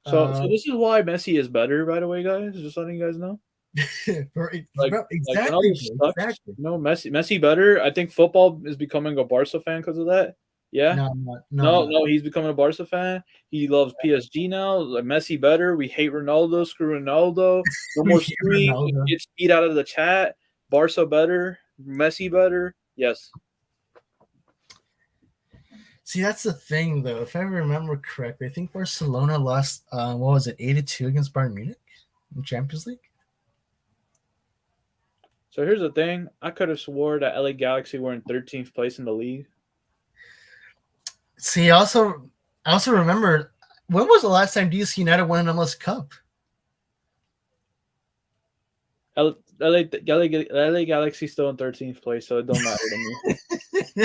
So this is why Messi is better, by the way, guys. Just letting you guys know. Exactly. No, Messi better. I think football is becoming a Barca fan because of that. Yeah. No, he's becoming a Barca fan. He loves PSG now. Like, Messi better. We hate Ronaldo. Screw Ronaldo. No more scream. Get speed out of the chat. Barca better. Messi better. Yes. See, that's the thing, though. If I remember correctly, I think Barcelona lost, 8-2 against Bayern Munich in Champions League? So here's the thing. I could have swore that LA Galaxy were in 13th place in the league. See, I also remember, when was the last time DC United won an MLS Cup? LA Galaxy still in 13th place, so it don't matter to me.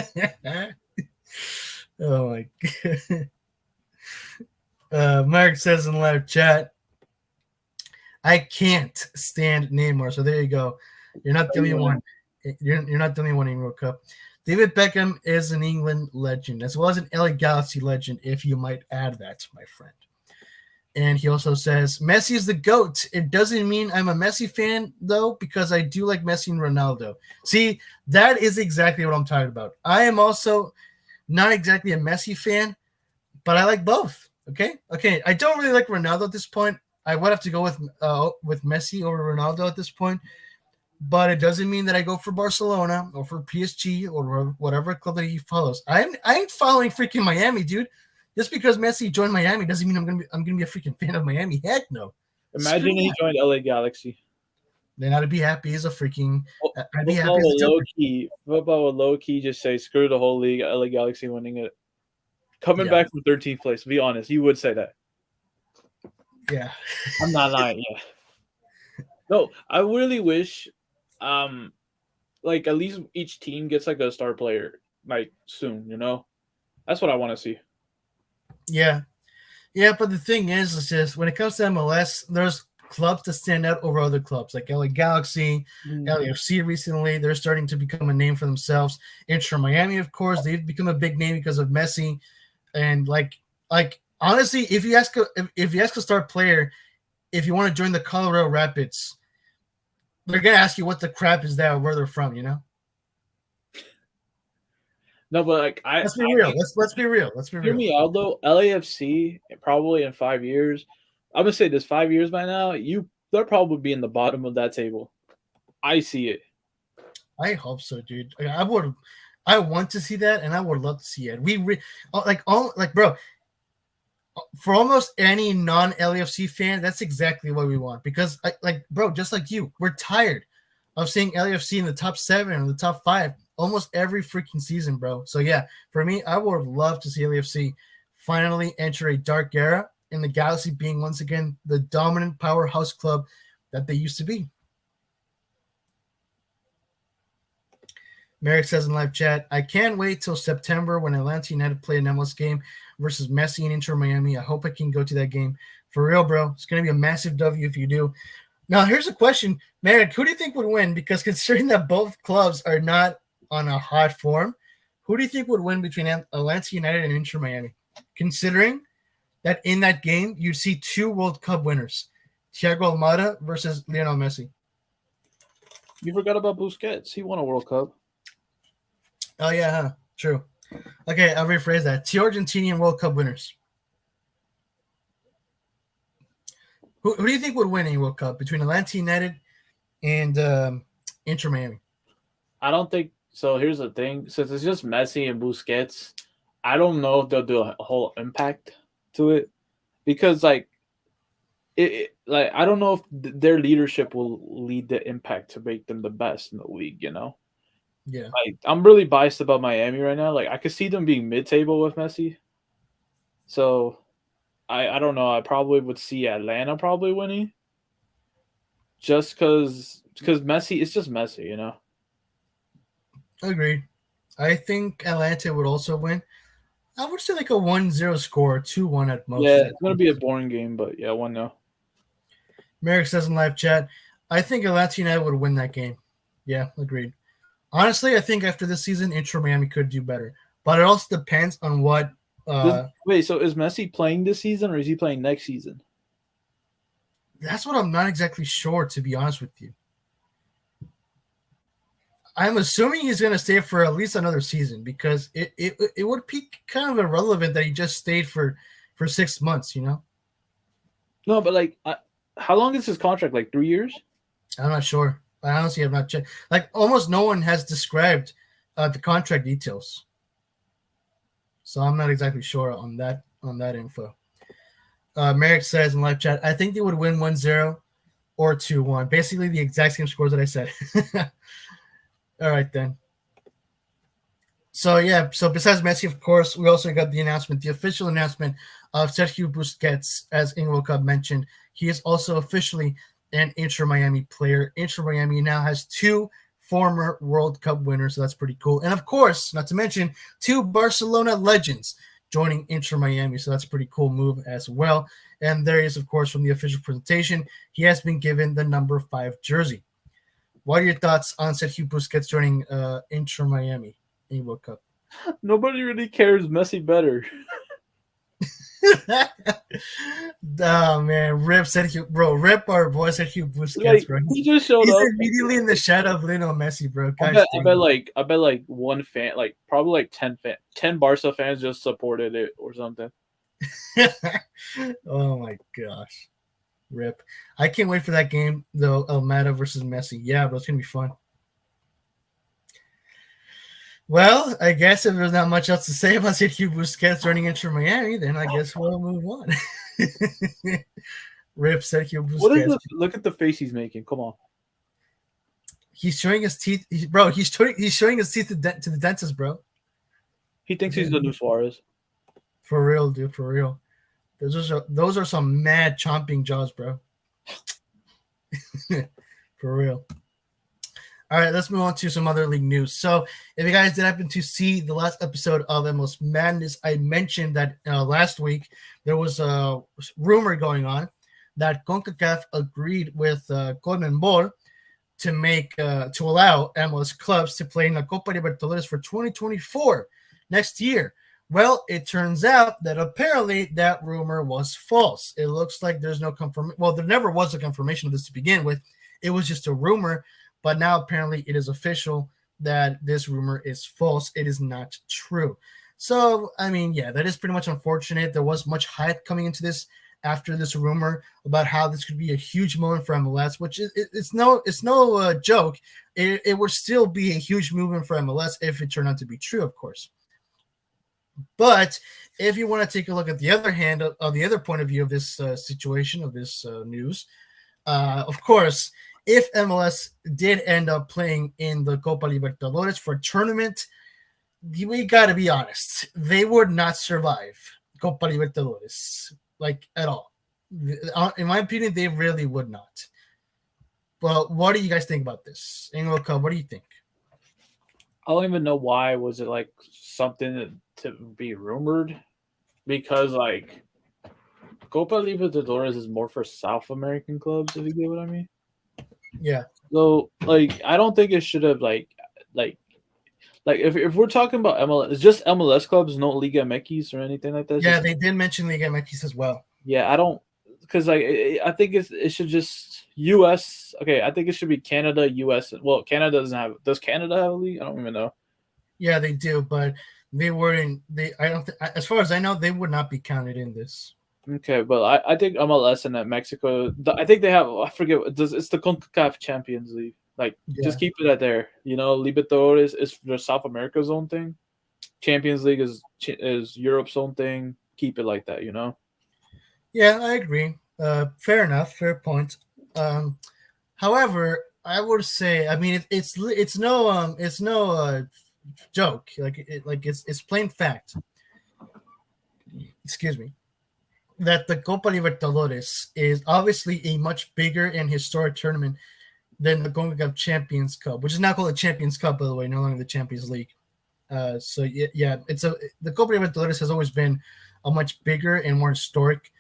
Oh my god. Mark says in live chat, I can't stand Neymar. So there you go. You're not the only one. You're not the only one in World Cup. David Beckham is an England legend, as well as an LA Galaxy legend, if you might add that, my friend. And he also says, Messi is the GOAT. It doesn't mean I'm a Messi fan, though, because I do like Messi and Ronaldo. See, that is exactly what I'm talking about. I am also not exactly a Messi fan, but I like both. Okay. I don't really like Ronaldo at this point. I would have to go with Messi over Ronaldo at this point, but it doesn't mean that I go for Barcelona or for PSG or whatever club that he follows. I ain't following freaking Miami, dude. Just because Messi joined Miami doesn't mean I'm gonna be a freaking fan of Miami. Heck no. Imagine he joined LA Galaxy. Then I'd be happy as a freaking. I'd be happy Football would low key just say screw the whole league. LA Galaxy winning it, coming back from 13th place. To be honest, you would say that. Yeah, I'm not lying. Yeah. No, I really wish, like at least each team gets like a star player like soon. You know, that's what I want to see. Yeah, but the thing is, it's just when it comes to MLS, there's clubs that stand out over other clubs, like LA Galaxy, LAFC recently. They're starting to become a name for themselves. Inter Miami, of course, they've become a big name because of Messi. And like honestly, if you ask a star player if you want to join the Colorado Rapids, they're gonna ask you what the crap is that or where they're from, you know? No, but like let's be real. Let's be real. Hear me out though. LAFC probably in 5 years. I'm gonna say this 5 years by now. They'll probably be in the bottom of that table. I see it. I hope so, dude. I want to see that, and I would love to see it. Bro. For almost any non-LAFC fan, that's exactly what we want. Because, bro, just like you, we're tired of seeing LAFC in the top 7 or the top 5 almost every freaking season, bro. So yeah, for me, I would love to see LAFC finally enter a dark era, and the Galaxy being once again the dominant powerhouse club that they used to be. Merrick says in live chat, I can't wait till September when Atlanta United play an MLS game versus Messi and Inter Miami. I hope I can go to that game. For real, bro. It's going to be a massive W if you do. Now, here's a question. Merrick, who do you think would win? Because considering that both clubs are not on a hot form, who do you think would win between Atlanta United and Inter Miami? Considering that in that game, you see 2 World Cup winners, Thiago Almada versus Lionel Messi. You forgot about Busquets. He won a World Cup. Oh, yeah, huh? True. Okay, I'll rephrase that. 2 Argentinian World Cup winners. Who do you think would win a World Cup between Atlanta United and Inter Miami? I don't think so. Here's the thing. Since it's just Messi and Busquets, I don't know if they'll do a whole impact to it. Because, like, I don't know if their leadership will lead the impact to make them the best in the league, you know? Yeah. Like, I'm really biased about Miami right now. Like, I could see them being mid-table with Messi. So, I don't know. I probably would see Atlanta probably winning. Just because Messi, it's just Messi, you know? Agreed. I think Atlanta would also win. I would say like a 1-0 score, 2-1 at most. Yeah, it's going to be a boring game, but yeah, 1-0. Merrick says in live chat, I think Atlanta United would win that game. Yeah, agreed. Honestly, I think after this season, Inter Miami could do better. But it also depends on what wait, so is Messi playing this season or is he playing next season? That's what I'm not exactly sure, to be honest with you. I'm assuming he's going to stay for at least another season because it would be kind of irrelevant that he just stayed for 6 months, you know? No, but like, how long is his contract? Like 3 years? I'm not sure. I honestly have not checked. Like, almost no one has described the contract details. So I'm not exactly sure on that info. Merrick says in live chat, I think they would win 1-0 or 2-1. Basically the exact same scores that I said. All right, then. So, yeah. So, besides Messi, of course, we also got the official announcement of Sergio Busquets, as Ingrid Cup mentioned. He is also officially an Inter Miami player. Inter Miami now has 2 former World Cup winners, so that's pretty cool. And, of course, not to mention, 2 Barcelona legends joining Inter Miami, so that's a pretty cool move as well. And there is, of course, from the official presentation, he has been given the number 5 jersey. What are your thoughts on Sergio Busquets joining Inter Miami in World Cup? Nobody really cares. Messi better. Oh man, rip Sergio, bro. Rip our boy Sergio Busquets, like, bro. He just showed up immediately in the shadow of Lionel Messi, bro. I bet like one fan, like probably like 10 Barca fans just supported it or something. Oh my gosh. Rip. I can't wait for that game, though. Almada versus Messi. Yeah, but it's going to be fun. Well, I guess if there's not much else to say about Sergio Busquets joining Inter Miami, then I guess we'll move on. Rip Sergio Busquets. Look at the face he's making. Come on. He's showing his teeth. Bro, he's showing his teeth to the dentist, bro. He thinks he's the new Suarez. For real, dude. For real. Those are some mad chomping jaws, bro. For real. All right, let's move on to some other league news. So, if you guys did happen to see the last episode of MLS Madness, I mentioned that last week there was a rumor going on that CONCACAF agreed with CONMEBOL to allow MLS clubs to play in the Copa Libertadores for 2024 next year. Well, it turns out that apparently that rumor was false. It looks like there's no confirmation. Well, there never was a confirmation of this to begin with. It was just a rumor, but now apparently it is official that this rumor is false. It is not true. So, I mean, yeah, that is pretty much unfortunate. There was much hype coming into this after this rumor about how this could be a huge moment for MLS, which it's no joke. It would still be a huge movement for MLS if it turned out to be true, of course. But if you want to take a look at the other hand of the other point of view of this situation, of this news, of course, if MLS did end up playing in the Copa Libertadores for a tournament, we got to be honest, they would not survive Copa Libertadores, like, at all. In my opinion, they really would not. But what do you guys think about this? Anglo, what do you think? I don't even know why was it like something to be rumored, because like Copa Libertadores is more for South American clubs, if you get what I mean. Yeah. So like I don't think it should have like if we're talking about MLS, it's just MLS clubs, no Liga MX or anything like that. Yeah, just, they did mention Liga MX as well. yeah, I don't, because like I think it should just US. Okay, I think it should be Canada, US. Well, Canada doesn't have. Does Canada have a league? I don't even know. Yeah, they do, but they weren't. I don't. As far as I know, they would not be counted in this. Okay, but I think MLS and that Mexico. I think they have. I forget. It's the CONCACAF Champions League. Like, just keep it at there. You know, Libertadores is the South America's own thing. Champions League is Europe's own thing. Keep it like that. You know. Yeah, I agree. Fair enough. Fair point. However, I would say, I mean, it's no joke. It's plain fact. Excuse me. That the Copa Libertadores is obviously a much bigger and historic tournament than the CONCACAF Champions Cup, which is now called the Champions Cup, by the way, no longer the Champions League. So yeah, the Copa Libertadores has always been a much bigger and more historic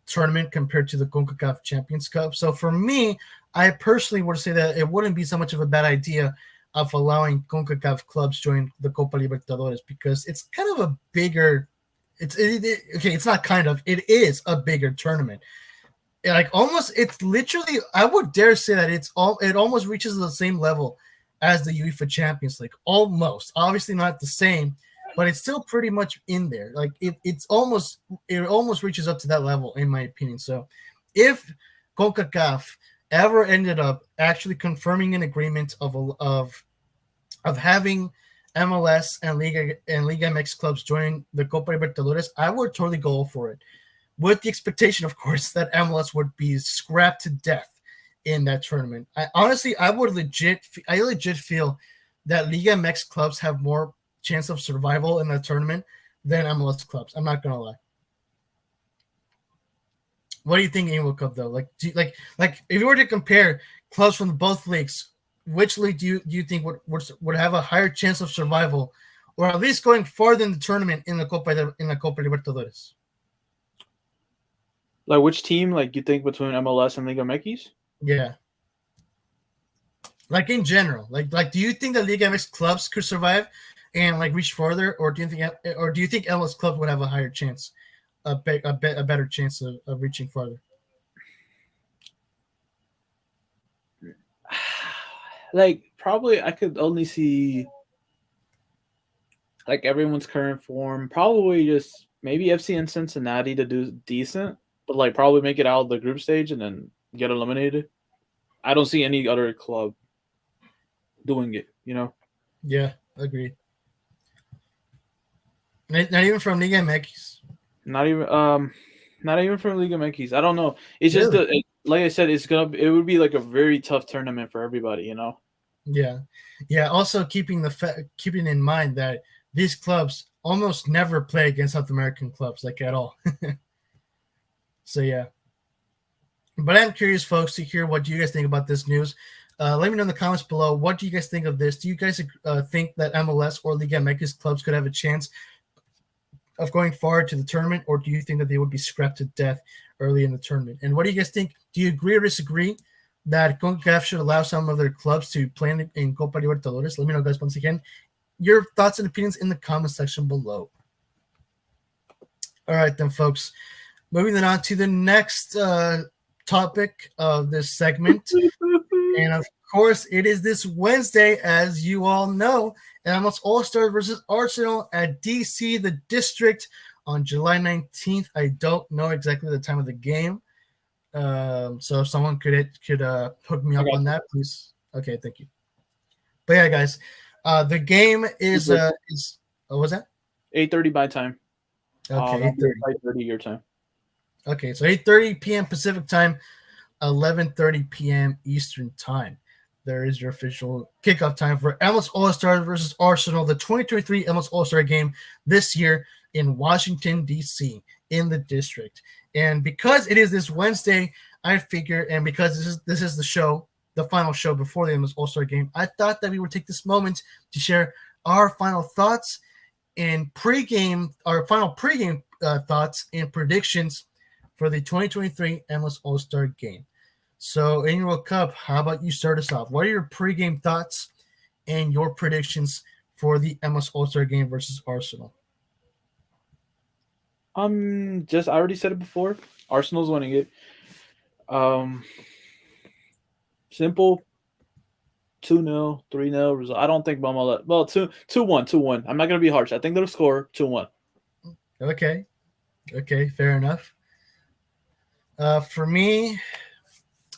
tournament compared to the CONCACAF Champions Cup. So for me, I personally would say that it wouldn't be so much of a bad idea of allowing CONCACAF clubs join the Copa Libertadores, because it's kind of a bigger. It's not kind of. It is a bigger tournament. Like, almost, it's literally, I would dare say that it almost reaches the same level as the UEFA Champions League. Almost, obviously not the same, but it's still pretty much in there. Like, it almost reaches up to that level, in my opinion. So if CONCACAF ever ended up actually confirming an agreement of having MLS and Liga MX clubs join the Copa Libertadores, I would totally go for it, with the expectation, of course, that MLS would be scrapped to death in that tournament. I legit feel that Liga MX clubs have more chance of survival in that tournament than MLS clubs. I'm not gonna lie. What do you think, Anglo Cup, though? Like, if you were to compare clubs from both leagues, which league do you think would have a higher chance of survival, or at least going farther in the tournament in the Copa Libertadores? Like, which team, like, you think between MLS and Liga MX? Yeah. Like, in general, like do you think the Liga MX clubs could survive and like reach further, or do you think MLS clubs would have a higher chance, a better chance of reaching further? Like, probably I could only see like everyone's current form. Probably just maybe FC and Cincinnati to do decent, but like probably make it out of the group stage and then get eliminated. I don't see any other club doing it, you know? Yeah, agreed. Not even from Liga MX. Not even from Liga MX. I don't know. It's just Really? like I said, it would be like a very tough tournament for everybody, you know? Yeah. Also, keeping in mind that these clubs almost never play against South American clubs, like, at all. So yeah. But I'm curious, folks, to hear what you guys think about this news. Let me know in the comments below. What do you guys think of this? Do you guys think that MLS or Liga MX clubs could have a chance of going forward to the tournament, or do you think that they would be scrapped to death early in the tournament? And what do you guys think? Do you agree or disagree that CONCACAF should allow some of their clubs to play in Copa Libertadores? Let me know, guys, once again, your thoughts and opinions in the comment section below. All right, then, folks. Moving on to the next topic of this segment. And, of course, it is this Wednesday, as you all know, MLS All-Stars versus Arsenal at DC, the District, on July 19th. I don't know exactly the time of the game. So if someone could hook me up on that, please. Okay, thank you. But yeah, guys, the game is what was that? 8:30 my time. Okay, 8:30 your time. Okay, so 8:30 p.m. Pacific time. 11:30 p.m. Eastern Time. There is your official kickoff time for MLS All-Stars versus Arsenal, the 2023 MLS All-Star game this year in Washington, D.C., in the district. And because it is this Wednesday, I figure, and because this is the show, the final show before the MLS All-Star game, I thought that we would take this moment to share our final thoughts and our final pregame thoughts and predictions for the 2023 MLS All-Star game. So, in your World Cup, how about you start us off? What are your pregame thoughts and your predictions for the MLS All-Star game versus Arsenal? I already said it before. Arsenal's winning it. Simple. 2-0, 3-0 result. I don't think Bama. Well, 2-1, 2-1. I'm not gonna be harsh. I think they'll score 2-1. Okay, fair enough. For me,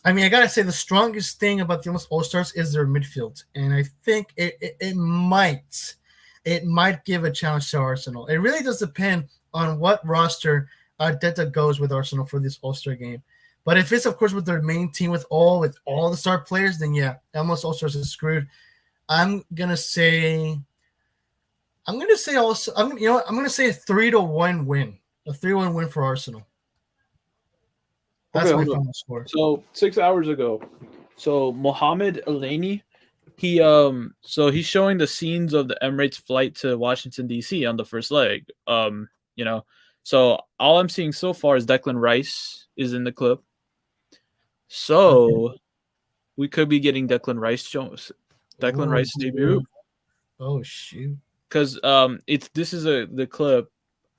I mean, I gotta say the strongest thing about the All Stars is their midfield, and I think it might give a challenge to Arsenal. It really does depend on what roster Arteta goes with Arsenal for this All Star game. But if it's, of course, with their main team with all the star players, then yeah, MLS All Stars is screwed. I'm gonna say a 3-1 win, a 3-1 win for Arsenal. That's my final score. So 6 hours ago, Mohamed Elneny, he's showing the scenes of the Emirates flight to Washington D.C. on the first leg. So all I'm seeing so far is Declan Rice is in the clip. So we could be getting Declan Rice Rice debut. Oh shoot! Because this is the clip.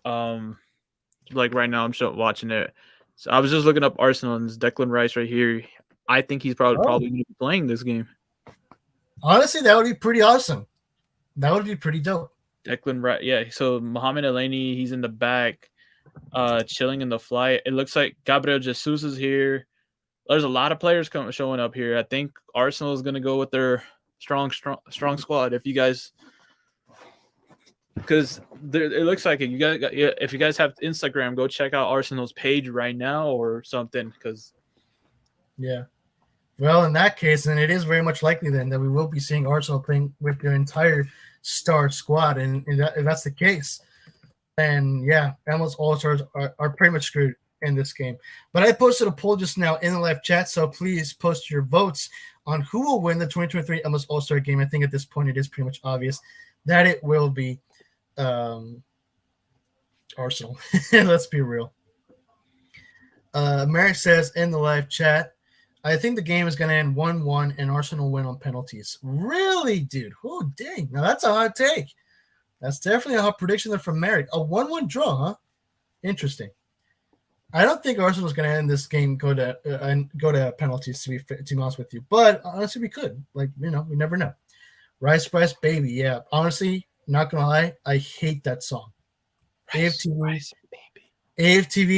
Like right now, I'm watching it. So I was just looking up Arsenal and it's Declan Rice right here. I think he's probably going to be playing this game. Honestly, that would be pretty awesome. That would be pretty dope. Declan Rice, yeah. So Mohamed Elneny, he's in the back, chilling in the flight. It looks like Gabriel Jesus is here. There's a lot of players showing up here. I think Arsenal is going to go with their strong squad. If you guys, because it looks like it. If you guys have Instagram, go check out Arsenal's page right now or something. Because yeah, well, in that case, then it is very much likely then that we will be seeing Arsenal playing with their entire star squad, and if that's the case, then yeah, MLS All Stars are pretty much screwed in this game. But I posted a poll just now in the live chat, so please post your votes on who will win the 2023 MLS All Star game. I think at this point it is pretty much obvious that it will be Arsenal. Let's be real. Merrick says in the live chat, I think the game is going to end 1-1 and Arsenal win on penalties. Really, dude? Oh, dang. Now that's a hot take. That's definitely a hot prediction there from Merrick. A 1-1 draw, huh? Interesting. I don't think Arsenal's going to end this game go to penalties, to be honest with you. But honestly, we could. We never know. Rice, baby. Yeah. Honestly, not going to lie, I hate that song. AFTV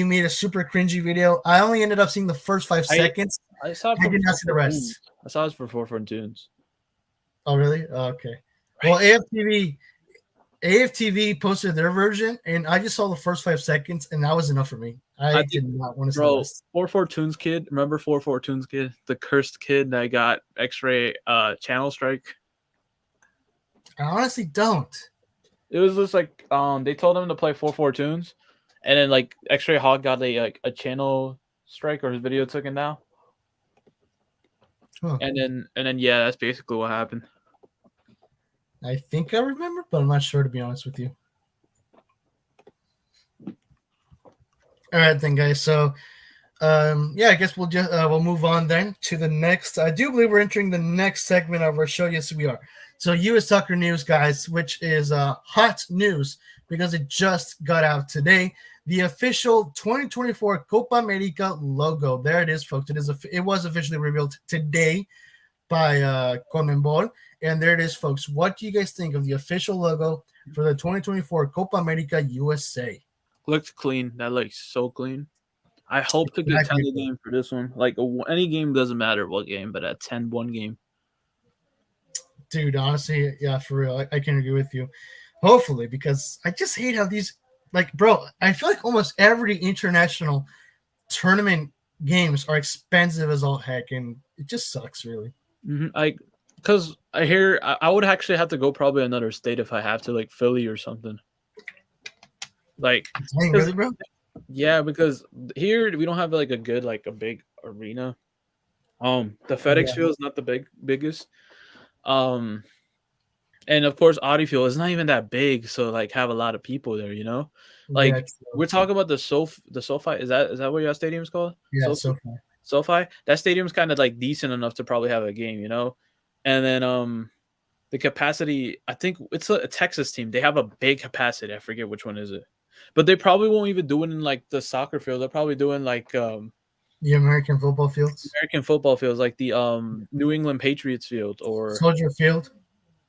made a super cringy video. I only ended up seeing the first 5 seconds. I saw it. I did not see the rest. I saw it for 4 Tunes. Oh, really? Oh, okay. Well, AFTV posted their version, and I just saw the first 5 seconds, and that was enough for me. I did not want to see the rest. 4 Tunes kid. Remember 4 Tunes kid? The cursed kid that got X-ray channel strike? I honestly don't. It was just like they told him to play 4 Tunes, and then X-Ray Hawk got a channel strike or his video taken down. Huh. And then yeah, that's basically what happened. I think I remember, but I'm not sure, to be honest with you. All right, then, guys. So, I guess we'll move on then to the next. I do believe we're entering the next segment of our show. Yes, we are. So, U.S. Soccer news, guys, which is hot news because it just got out today. The official 2024 Copa America logo. There it is, folks. It was officially revealed today by CONMEBOL. And there it is, folks. What do you guys think of the official logo for the 2024 Copa America USA? Looks clean. That looks so clean. I hope to get 10 a game for this one. Any game doesn't matter what game, but a 10-1 game. Dude, honestly, yeah, for real. I can agree with you. Hopefully, because I just hate how these, bro, I feel like almost every international tournament games are expensive as all heck, and it just sucks, really. Because I hear I would actually have to go probably another state if I have to, like Philly or something. Like, Dang, really, bro? yeah, because here we don't have like a good, like a big arena. The FedEx Field is not the biggest. And of course, Audi Field is not even that big, so like have a lot of people there. Like Yeah, we're talking about the SoFi. Is that what your stadium's called? yeah, SoFi. That stadium's kind of like decent enough to probably have a game, And then the capacity, I think it's a Texas team. They have a big capacity. I forget which one is it, but they probably won't even do it in like the soccer field. They're probably doing like the American football fields. American football fields, like the New England Patriots field or Soldier Field.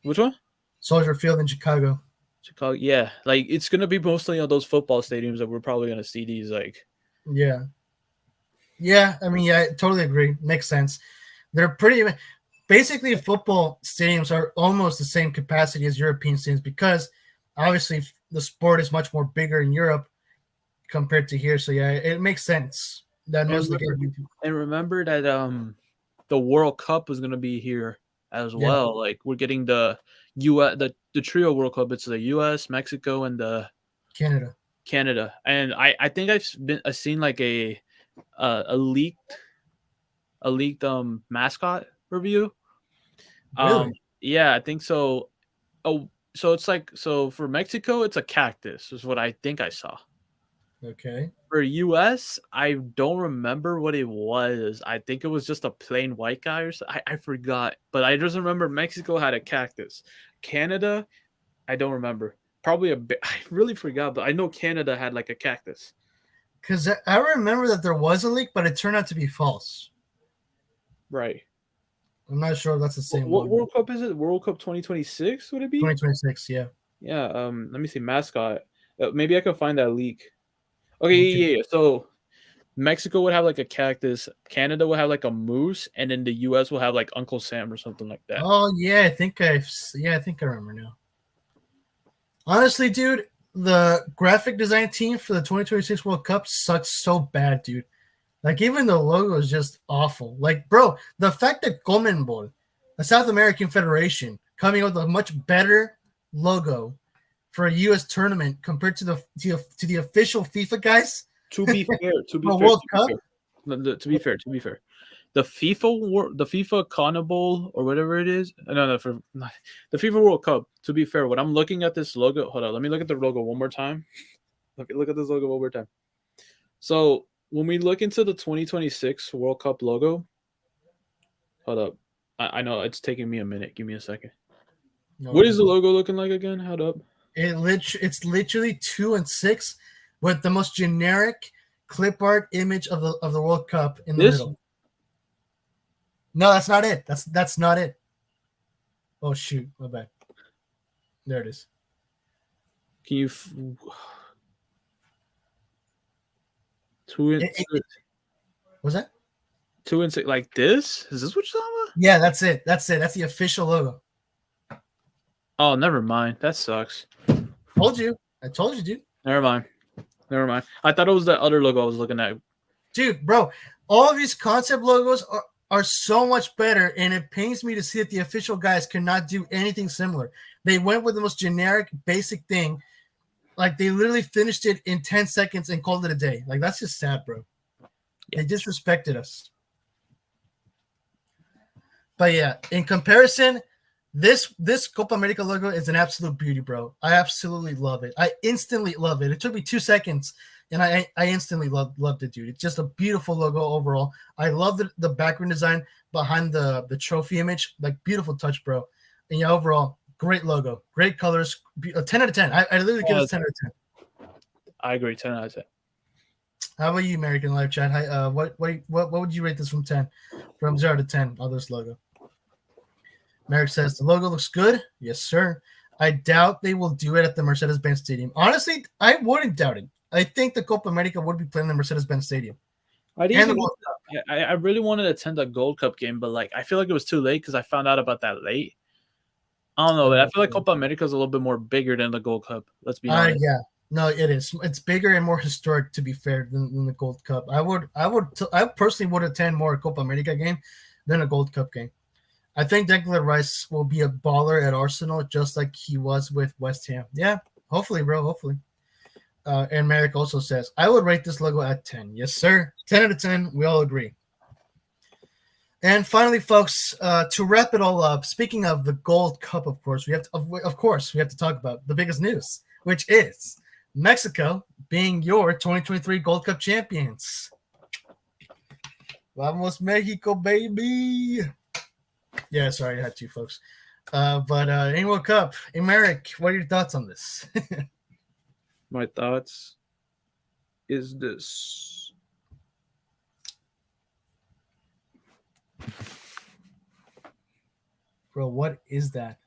Which one? Soldier Field in Chicago. Chicago, yeah. Like it's gonna be mostly on those football stadiums that we're probably gonna see these like. Yeah. Yeah, I mean, yeah, I totally agree. Makes sense. They're pretty. Basically, football stadiums are almost the same capacity as European stadiums because obviously the sport is much more bigger in Europe compared to here. So yeah, it makes sense that most of the games. And remember that the World Cup is gonna be here as well. Like we're getting the the trio World Cup. It's the US, Mexico, and the Canada. And I think I've seen like a leaked mascot review. Really? Yeah, I think so. Oh, so it's like, so for Mexico, it's a cactus is what I think I saw. Okay. For US, I don't remember what it was. I think it was just a plain white guy or something. I forgot, but I just remember Mexico had a cactus. Canada, I don't remember. Probably I really forgot, but I know Canada had like a cactus. Because I remember that there was a leak, but it turned out to be false. Right. I'm not sure if that's the same one. What World Cup is it? World Cup 2026, would it be? 2026, yeah. Yeah, let me see. Mascot. Maybe I can find that leak. Okay, yeah. So Mexico would have like a cactus, Canada would have like a moose, and then the US will have like Uncle Sam or something like that. Oh, yeah, I think I remember now. Honestly, dude, the graphic design team for the 2026 World Cup sucks so bad, dude. Like, even the logo is just awful. Like, bro, the fact that CONMEBOL, a South American federation, coming up with a much better logo for a U.S. tournament compared to the official FIFA guys. To be fair, World Cup. To be fair, the FIFA CONMEBOL or whatever it is. The FIFA World Cup. To be fair, when I'm looking at this logo, hold on, let me look at the logo one more time. Look at this logo one more time. So when we look into the 2026 World Cup logo, hold up. I know it's taking me a minute. Give me a second. What is the logo looking like again? Hold up. It's literally 2 and 6 with the most generic clip art image of the World Cup in the middle. No, that's not it. That's not it. Oh shoot, my bad. There it is. Can you? 2 and 6. Was that 2 and 6? Like this? Is this what you're talking about? Yeah, that's it. That's the official logo. Oh, never mind. That sucks. I told you, dude. Never mind. I thought it was the other logo I was looking at. Dude, bro, all of these concept logos are so much better, and it pains me to see that the official guys cannot do anything similar. They went with the most generic, basic thing. Like, they literally finished it in 10 seconds and called it a day. Like, that's just sad, bro. They disrespected us. But yeah, in comparison, this Copa America logo is an absolute beauty, bro. I absolutely love it. I instantly love it. It took me 2 seconds, and I instantly loved it, dude. It's just a beautiful logo overall. I love the background design behind the trophy image. Like, beautiful touch, bro. And yeah, overall, great logo, great colors. 10 out of 10. I literally give it 10 out of 10. I agree, 10 out of 10. How about you, American Live Chat? What would you rate this from 10? From 0 to 10 on this logo? Merrick says the logo looks good. Yes, sir. I doubt they will do it at the Mercedes-Benz Stadium. Honestly, I wouldn't doubt it. I think the Copa America would be playing the Mercedes-Benz Stadium. I really wanted to attend a Gold Cup game, but like I feel like it was too late because I found out about that late. I don't know, but I feel like Copa America is a little bit more bigger than the Gold Cup. Let's be honest. No, it is. It's bigger and more historic, to be fair, than the Gold Cup. I personally would attend more a Copa America game than a Gold Cup game. I think Declan Rice will be a baller at Arsenal, just like he was with West Ham. Yeah, hopefully, bro. Hopefully. And Merrick also says, I would rate this logo at 10. Yes, sir. 10 out of 10. We all agree. And finally, folks, to wrap it all up, speaking of the Gold Cup, of course, we have to talk about the biggest news, which is Mexico being your 2023 Gold Cup champions. Vamos Mexico, baby. Yeah, sorry, I had to, folks. But in World Cup, Merrick, what are your thoughts on this? My thoughts is this. Bro, what is that?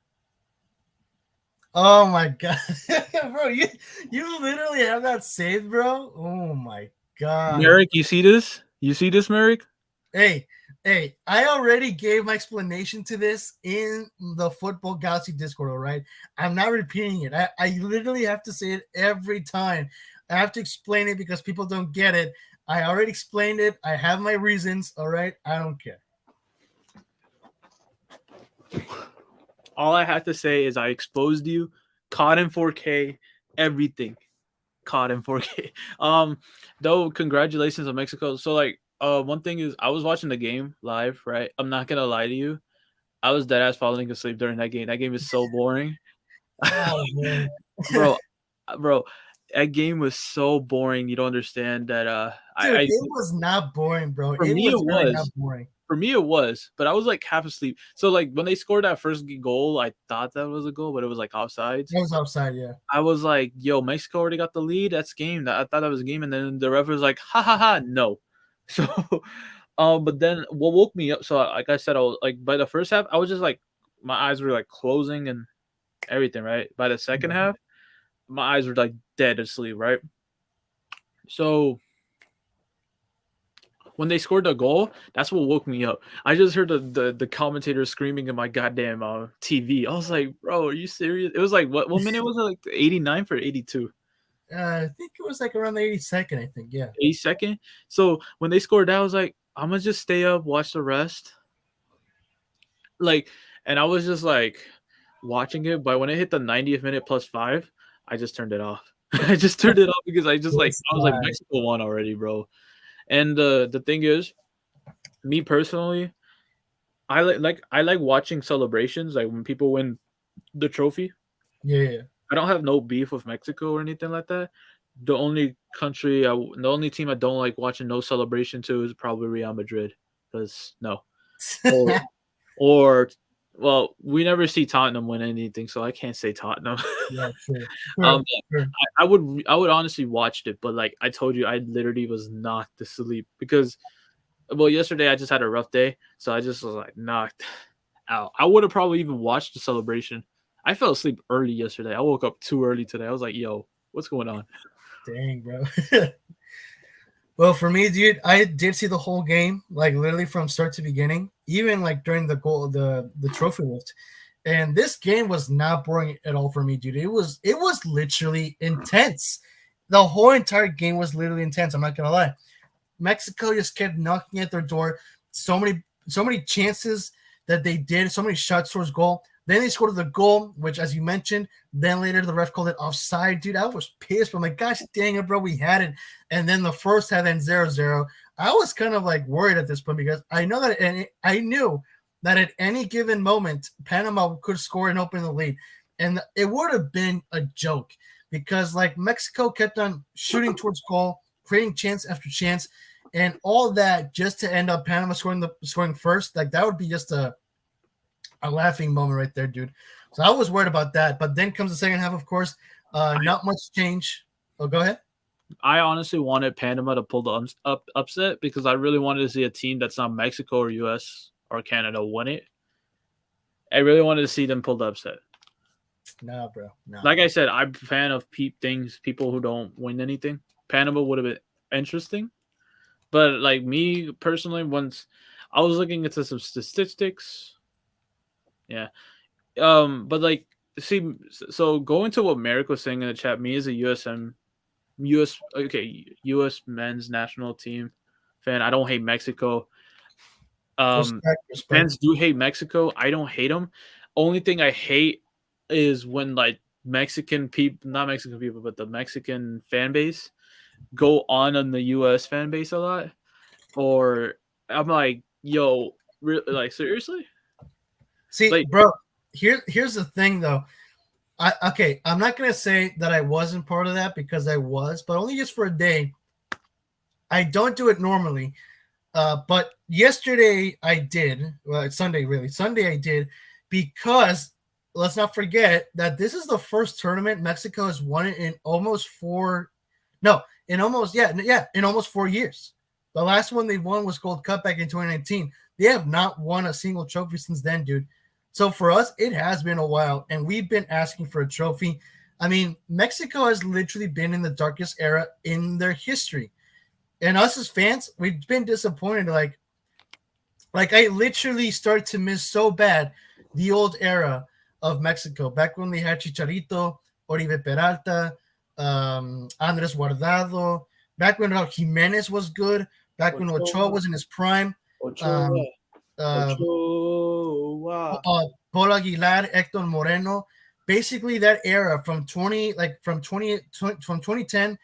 Oh my god. Bro, you literally have that saved, bro? Oh my god. Merrick, you see this? You see this, Merrick? Hey, I already gave my explanation to this in the Football Galaxy Discord, all right? I'm not repeating it. I literally have to say it every time. I have to explain it because people don't get it. I already explained it. I have my reasons, all right? I don't care. All I had to say is I exposed you, caught in 4K, everything. Caught in 4K. Though congratulations on Mexico. So like one thing is I was watching the game live, right? I'm not gonna lie to you. I was dead ass falling asleep during that game. That game is so boring. Oh, man. bro, that game was so boring. You don't understand that Dude, it was not boring, bro. For me, it really was not boring. For me, it was, but I was like half asleep. So like when they scored that first goal, I thought that was a goal, but it was like offsides. It was offside, yeah. I was like, yo, Mexico already got the lead. That's game. I thought that was a game. And then the ref was like, ha ha ha, no. So but then what woke me up, so like I said, I was like by the first half, I was just like my eyes were like closing and everything, right? By the second half, my eyes were like dead asleep, right? So when they scored the goal, that's what woke me up. I just heard the commentator screaming in my goddamn TV. I was like, bro, are you serious? It was like, what minute was it? Like 89 or 82? I think it was like around the 82nd, I think, yeah. 82nd? So when they scored that, I was like, I'm going to just stay up, watch the rest. Like, and I was just like watching it, but when it hit the 90th minute plus 5, I just turned it off. I just turned it off because I was like, Mexico won already, bro. And the thing is, me personally, I like watching celebrations, like when people win the trophy. Yeah. I don't have no beef with Mexico or anything like that. The only team I don't like watching no celebration to is probably Real Madrid, because no, or well, we never see Tottenham win anything, so I can't say Tottenham. Yeah, sure. Sure. I would honestly watched it, but like I told you, I literally was knocked to sleep because, well, yesterday I just had a rough day, so I just was like knocked out. I would have probably even watched the celebration. I fell asleep early yesterday. I woke up too early today. I was like, yo, what's going on? Dang, bro. Well, for me, dude, I did see the whole game, like literally from start to beginning, even like during the goal, the trophy lift. And this game was not boring at all for me, dude. It was literally intense. The whole entire game was literally intense. I'm not gonna lie. Mexico just kept knocking at their door. So many chances that they did, so many shots towards goal. Then they scored the goal, which, as you mentioned, then later the ref called it offside. Dude, I was pissed. But I'm like, gosh dang it, bro, we had it. And then the first half ends 0-0. I was kind of like worried at this point because I knew that at any given moment, Panama could score and open the lead. And it would have been a joke because, like, Mexico kept on shooting towards goal, creating chance after chance, and all that just to end up Panama scoring first. Like, that would be just a laughing moment right there, dude. So I was worried about that. But then comes the second half, of course. Not much change. Oh, go ahead. I honestly wanted Panama to pull the upset because I really wanted to see a team that's not Mexico or US or Canada win it. I really wanted to see them pull the upset. No, bro. No. Like I said, I'm a fan of people who don't win anything. Panama would have been interesting. But like me personally, once I was looking into some statistics. Yeah. But like, see, so going to what Merrick was saying in the chat, me as a U.S. men's national team fan. I don't hate Mexico. Respect. Fans do hate Mexico. I don't hate them. Only thing I hate is when like Mexican people, not Mexican people, but the Mexican fan base go on the U.S. fan base a lot. Or I'm like, yo, like seriously? See, Like, bro, here's the thing though. I'm not gonna say that I wasn't part of that because I was, but only just for a day. I don't do it normally. But yesterday I did. Well, it's Sunday, really. Sunday I did because let's not forget that this is the first tournament Mexico has won it in almost in almost 4 years. The last one they won was Gold Cup back in 2019. They have not won a single trophy since then, dude. So for us, it has been a while, and we've been asking for a trophy. I mean, Mexico has literally been in the darkest era in their history. And us as fans, we've been disappointed. Like I literally started to miss so bad the old era of Mexico, back when they had Chicharito, Oribe Peralta, Andres Guardado, back when Raul Jimenez was good, back when Ochoa was in his prime, Ochoa, uh, Ochoa. Paul Aguilar, Hector Moreno, basically that era from 2010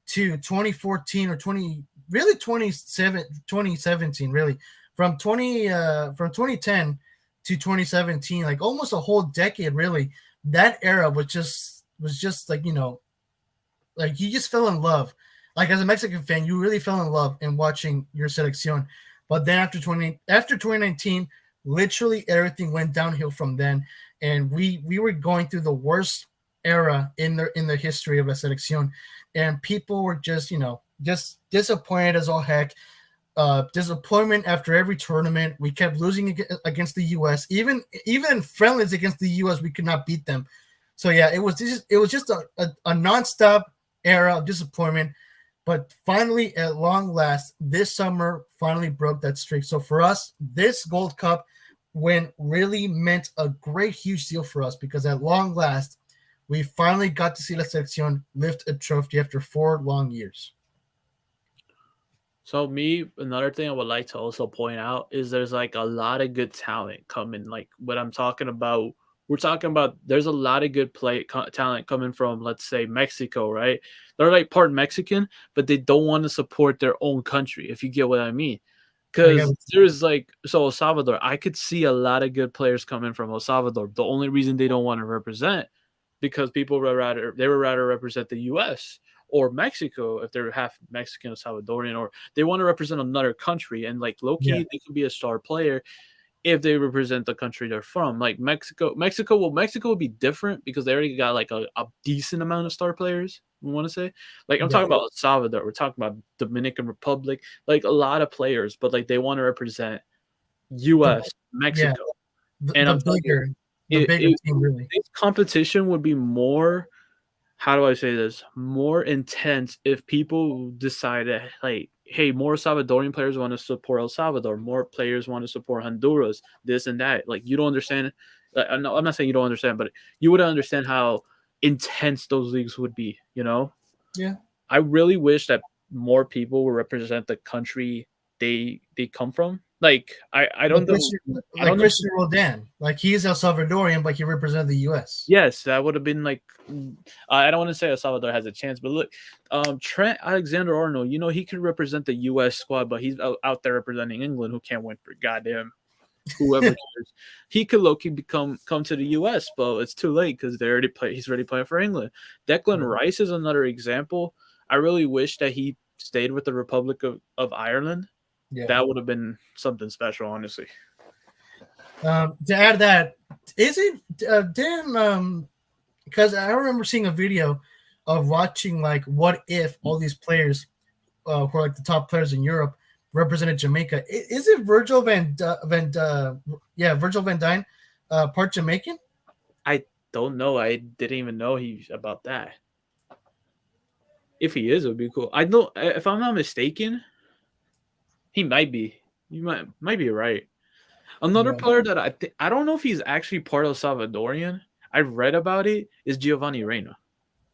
to 2014 or 2017 really from 2010 to 2017, like almost a whole decade really. That era was just like, like you just fell in love. Like as a Mexican fan, you really fell in love in watching your selección. But then after 2019, literally everything went downhill from then, and we were going through the worst era in the history of La Selección, and people were just just disappointed as all heck. Disappointment after every tournament. We kept losing against the U.S. Even in friendlies against the U.S., we could not beat them. So yeah, it was just a nonstop era of disappointment. But finally, at long last, this summer finally broke that streak. So for us, this Gold Cup win really meant a great, huge deal for us because at long last, we finally got to see La Selección lift a trophy after 4 long years. So another thing I would like to also point out is there's like a lot of good talent coming. Like what I'm talking about, we're talking about there's a lot of good talent coming from, let's say, Mexico, right? They're like part Mexican, but they don't want to support their own country, if you get what I mean. Because there's like, so El Salvador, I could see a lot of good players coming from El Salvador. The only reason they don't want to represent because people would rather represent the U.S. or Mexico if they're half Mexican or Salvadorian, or they want to represent another country. And like low key, they could be a star player if they represent the country they're from. Like Mexico will be different because they already got like a decent amount of star players. We want to say, like I'm talking about El Salvador, we're talking about Dominican Republic, like a lot of players, but like they want to represent U.S. Mexico, and I'm bigger team really. This competition would be more. How do I say this? More intense if people decide that, like, hey, more Salvadorian players want to support El Salvador, more players want to support Honduras, this and that. Like, you don't understand. I'm not saying you don't understand, but you would understand how intense those leagues would be, Yeah. I really wish that more people would represent the country they come from. Like, I don't know. Like Christian Roldan. Like, he's El Salvadorian, but he represented the U.S. Yes, that would have been like, I don't want to say El Salvador has a chance, but look, Trent Alexander-Arnold, he could represent the U.S. squad, but he's out there representing England, who can't win for goddamn whoever cares. He could low-key come to the U.S., but it's too late because he's already playing for England. Declan Rice is another example. I really wish that he stayed with the Republic of Ireland. Yeah. That would have been something special, honestly. To add that, is it because I remember seeing a video of watching like what if all these players who are like the top players in Europe represented Jamaica. Is it Virgil Van Dine part Jamaican? I don't know. I didn't even know about that. If he is, it would be cool. I know, if I'm not mistaken, he might be. You might be right. Another player that I don't know if he's actually part of Salvadorian. I've read about it, is Giovanni Reina,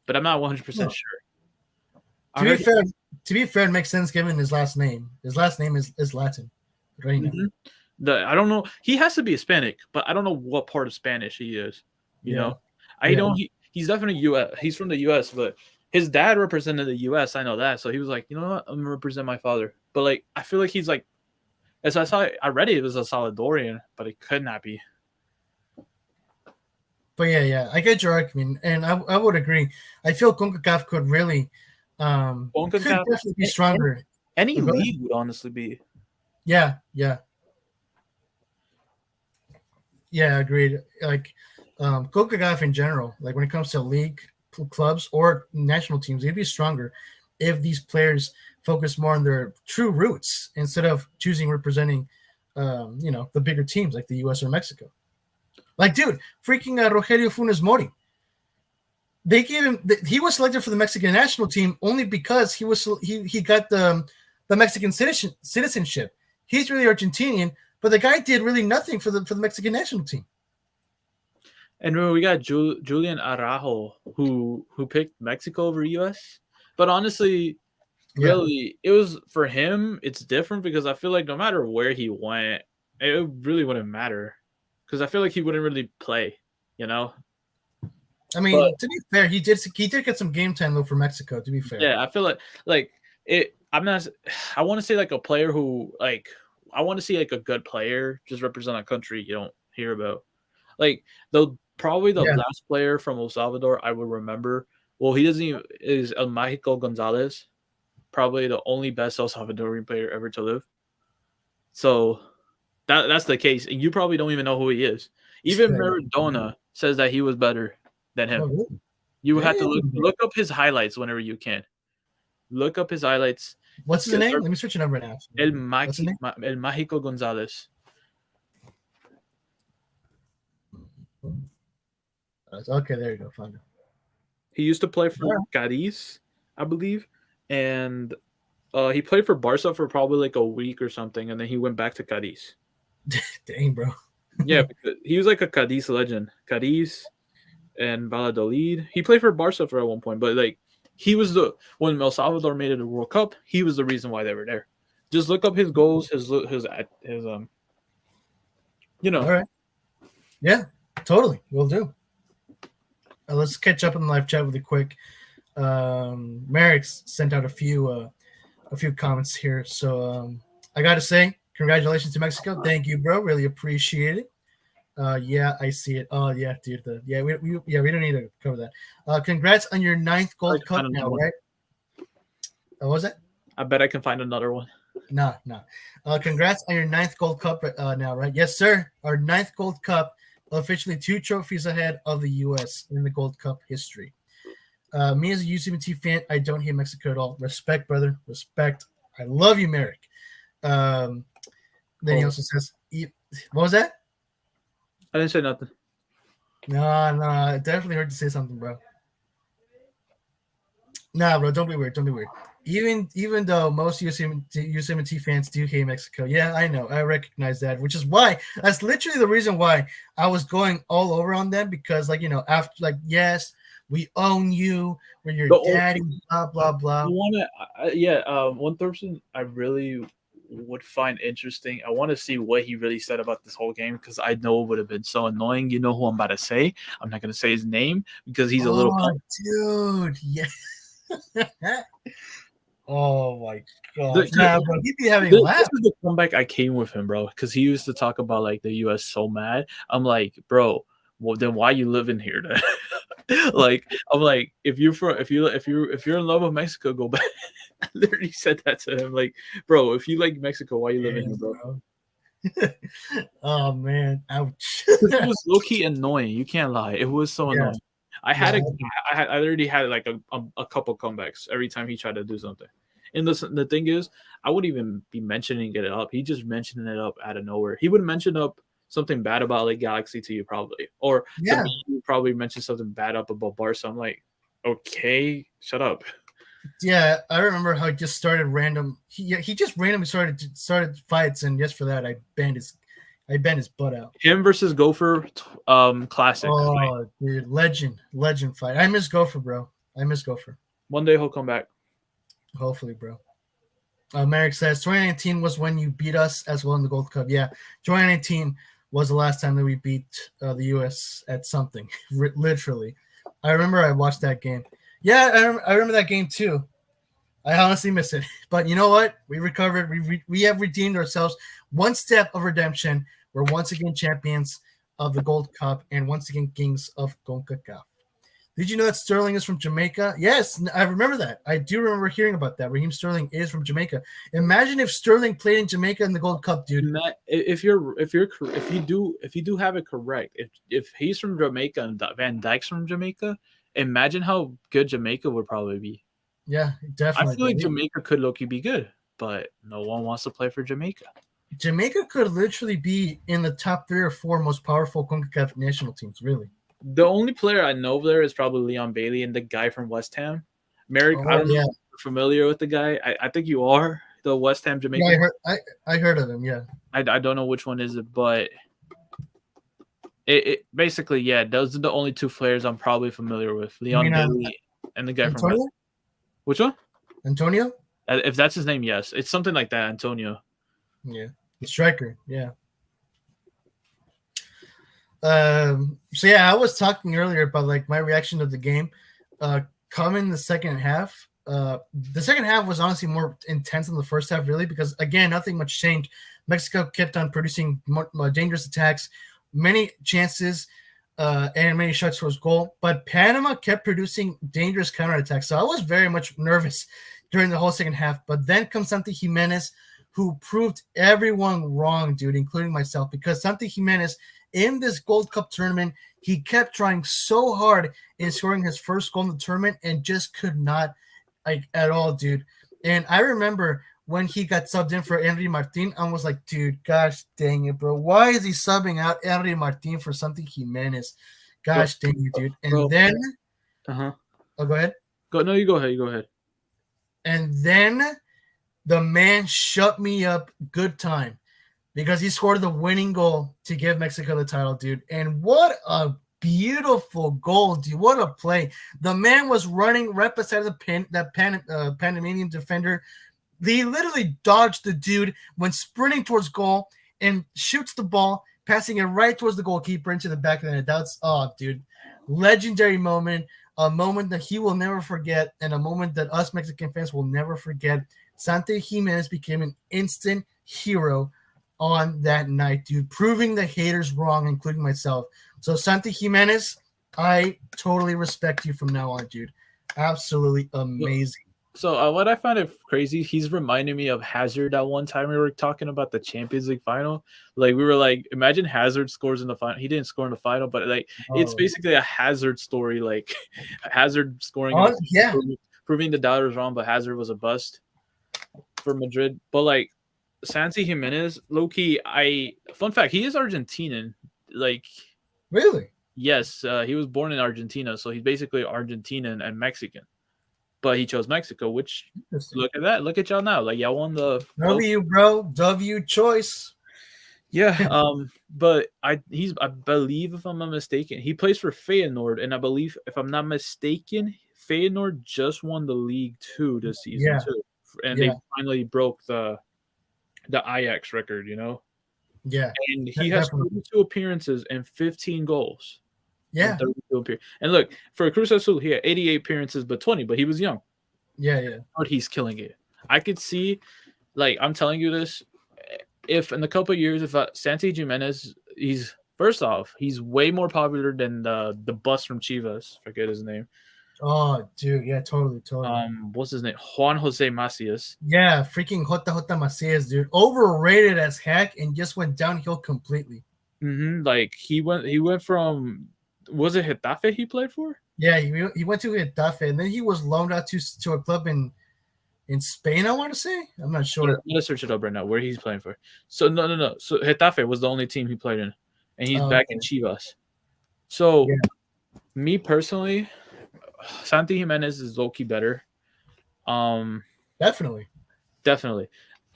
but I'm not 100% sure. I heard To be fair, it makes sense given his last name. His last name is Latin. Reina. I don't know. He has to be Hispanic, but I don't know what part of Spanish he is. You know, I know he's definitely U.S. He's from the U.S., but his dad represented the U.S. I know that, so he was like, you know what, I'm gonna represent my father. But like, I feel like he's like, as I read it was a Salvadorian, but it could not be. But yeah, I get your argument, and I would agree. I feel CONCACAF could really could definitely be stronger. Any league would honestly be. Yeah, agreed. Like CONCACAF in general, like when it comes to league clubs or national teams, they'd be stronger if these players focus more on their true roots instead of choosing representing, the bigger teams like the U.S. or Mexico. Like, dude, freaking Rogelio Funes Mori. They gave him. He was selected for the Mexican national team only because he got the Mexican citizenship. He's really Argentinian, but the guy did really nothing for the Mexican national team. And we got Julian Araujo who picked Mexico over U.S. But honestly, really, it was for him. It's different because I feel like no matter where he went, it really wouldn't matter. Because I feel like he wouldn't really play, you know. I mean, to be fair, he did get some game time though for Mexico. To be fair, yeah, I feel like it. I'm not. I want to say like a player who like I want to see like a good player just represent a country you don't hear about. Like probably the last player from El Salvador I would remember. Well, he doesn't even is El Mágico Gonzalez, probably the only best El Salvadorian player ever to live. So. That's the case, and you probably don't even know who he is. Even Maradona says that he was better than him. Oh, really? You have to look up his highlights whenever you can. Look up his highlights. What's his name? Let me search it up right now. El Mágico Gonzalez. Okay, there you go. Found it. He used to play for Cadiz, I believe, and he played for Barca for probably like a week or something, and then he went back to Cadiz. Dang, bro. Yeah, because he was like a Cadiz legend. Cadiz and Valladolid. He played for Barca for at one point, but like he was when El Salvador made it a World Cup, he was the reason why they were there. Just look up his goals, his All right. Yeah, totally. Will do. Let's catch up in the live chat really quick. Merrick sent out a few comments here, so I gotta say. Congratulations to Mexico. Thank you, bro. Really appreciate it. Yeah, I see it. Oh, yeah, dude. We don't need to cover that. Congrats on your 9th Gold Cup now, right? What was it? I bet I can find another one. No. Congrats on your 9th Gold Cup now, right? Yes, sir. Our 9th Gold Cup, officially 2 trophies ahead of the U.S. in the Gold Cup history. Me as a USMNT fan, I don't hate Mexico at all. Respect, brother. Respect. I love you, Merrick. Then he also says, what was that? I didn't say nothing. No, I definitely heard you say something, bro. Nah, bro, don't be weird. Even though most USMNT fans do hate Mexico, yeah, I know, I recognize that, which is why that's literally the reason why I was going all over on them because, like, after, like, yes, we own you, we're your daddy, blah blah blah. One person I really would find interesting. I want to see what he really said about this whole game because I know it would have been so annoying. You know who I'm about to say? I'm not going to say his name because he's a little dude. Yeah. Oh my god. Bro, he'd be having laughs. This is the comeback I came with him, bro, because he used to talk about like the US so mad. I'm like, bro, well then why you living here then? Like, I'm like, if you're in love with Mexico, go back. I literally said that to him. Like, bro, if you like Mexico, why you living here, bro? Oh man, ouch. It was low key annoying. You can't lie. It was so annoying. I already had like a couple comebacks every time he tried to do something. And the thing is, I wouldn't even be mentioning it up. He just mentioning it up out of nowhere. He would mention up something bad about like Galaxy to you probably, or to me, you probably mention something bad up about Barca. I'm like, okay, shut up. Yeah, I remember how he just started random. He just randomly started fights, and just for that, I banned his butt out. Him versus Gopher, classic. Oh, fight. Dude, legend fight. I miss Gopher, bro. I miss Gopher. One day he'll come back. Hopefully, bro. Merrick says 2019 was when you beat us as well in the Gold Cup. Yeah, 2019 was the last time that we beat the U.S. at something. Literally, I remember I watched that game. Yeah, I remember that game too. I honestly miss it, but you know what? We recovered. We have redeemed ourselves. One step of redemption. We're once again champions of the Gold Cup and once again kings of CONCACAF. Did you know that Sterling is from Jamaica? Yes, I remember that. I do remember hearing about that. Raheem Sterling is from Jamaica. Imagine if Sterling played in Jamaica in the Gold Cup, dude. If you do have it correct, if he's from Jamaica and Van Dijk's from Jamaica, imagine how good Jamaica would probably be. Yeah, definitely. I feel like Jamaica could low-key be good, but no one wants to play for Jamaica. Jamaica could literally be in the top 3 or 4 most powerful CONCACAF national teams, really. The only player I know there is probably Leon Bailey and the guy from West Ham. Merrick, I don't know if you're familiar with the guy. I think you are, the West Ham Jamaican. Yeah, I heard of him, yeah. I don't know which one is it, but it basically, yeah, those are the only 2 players I'm probably familiar with. Leon Bailey and the guy from West Ham. Which one? Antonio? If that's his name, yes. It's something like that, Antonio. Yeah. The striker, yeah. So yeah, I was talking earlier about like my reaction to the game. Coming the second half. The second half was honestly more intense than the first half, really, because again, nothing much changed. Mexico kept on producing more dangerous attacks, many chances, and many shots towards goal. But Panama kept producing dangerous counterattacks. So I was very much nervous during the whole second half. But then comes Santi Jimenez, who proved everyone wrong, dude, including myself, because Santi Jimenez in this Gold Cup tournament, he kept trying so hard in scoring his first goal in the tournament and just could not, like, at all, dude. And I remember when he got subbed in for Henry Martin, I was like, dude, gosh dang it, bro. Why is he subbing out Henry Martin for Santi Jimenez? Gosh dang it, dude. And then oh, go ahead. You go ahead. And then the man shut me up good time because he scored the winning goal to give Mexico the title, dude. And what a beautiful goal, dude. What a play. The man was running right beside that Panamanian defender. He literally dodged the dude, went sprinting towards goal, and shoots the ball, passing it right towards the goalkeeper into the back of the net. That's, dude, legendary moment, a moment that he will never forget, and a moment that us Mexican fans will never forget. Santi Jimenez became an instant hero on that night, dude, proving the haters wrong, including myself. So, Santi Jimenez, I totally respect you from now on, dude. Absolutely amazing. So what I found it crazy, he's reminding me of Hazard that one time we were talking about the Champions League final. Like, we were like, imagine Hazard scores in the final. He didn't score in the final, but like it's basically a Hazard story. Like Hazard scoring, proving the doubters wrong, but Hazard was a bust for Madrid. But like Santi Jimenez, low-key, fun fact, he is Argentinian. Like, really? Yes, he was born in Argentina, so he's basically Argentinian and Mexican. But he chose Mexico, which, look at that. Look at y'all now. Like, y'all won the W, bro. W choice. Yeah. But I believe, if I'm not mistaken, he plays for Feyenoord, and I believe, if I'm not mistaken, Feyenoord just won the league too this season too, and they finally broke the Ajax record. You know. Yeah. And he has 32 appearances and 15 goals. Yeah. And look, for Cruz Azul, he had 88 appearances, but 20, but he was young. Yeah. But he's killing it. I could see, like, I'm telling you this, if in a couple of years, if Santi Jimenez, he's way more popular than the bust from Chivas. Forget his name. Oh, dude, yeah, totally. What's his name? Juan Jose Macias. Yeah, freaking JJ Macias, dude. Overrated as heck and just went downhill completely. Like, he went from, was it Getafe he played for? Yeah, he went to Getafe, and then he was loaned out to a club in Spain, I want to say. I'm not sure. I'm going to search it up right now, where he's playing for. So, no. So, Getafe was the only team he played in, and he's back in Chivas. So, me personally, Santi Jimenez is low-key better. Definitely.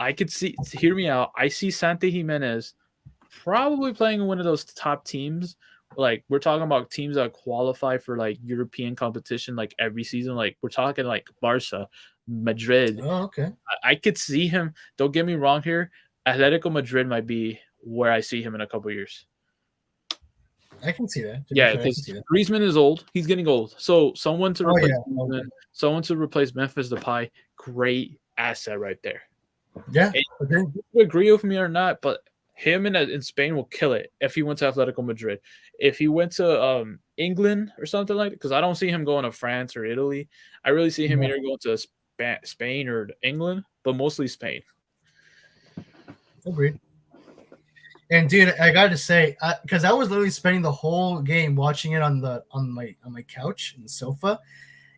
I could see, hear me out, I see Santi Jimenez probably playing in one of those top teams. Like, we're talking about teams that qualify for like European competition like every season. Like, we're talking like Barca, Madrid. Oh, okay. I could see him. Don't get me wrong here. Atletico Madrid might be where I see him in a couple years. I can see that. Yeah, I can because see that. Griezmann is old. He's getting old. So someone to replace Griezmann, Okay. someone to replace Memphis Depay, great asset right there. Yeah. Okay. You agree with me or not, but him in Spain will kill it if he went to Atletico Madrid. If he went to England or something like that, because I don't see him going to France or Italy. I really see him either going to Spain or England, but mostly Spain. Agreed. And dude, I got to say, because I was literally spending the whole game watching it on my couch and the sofa,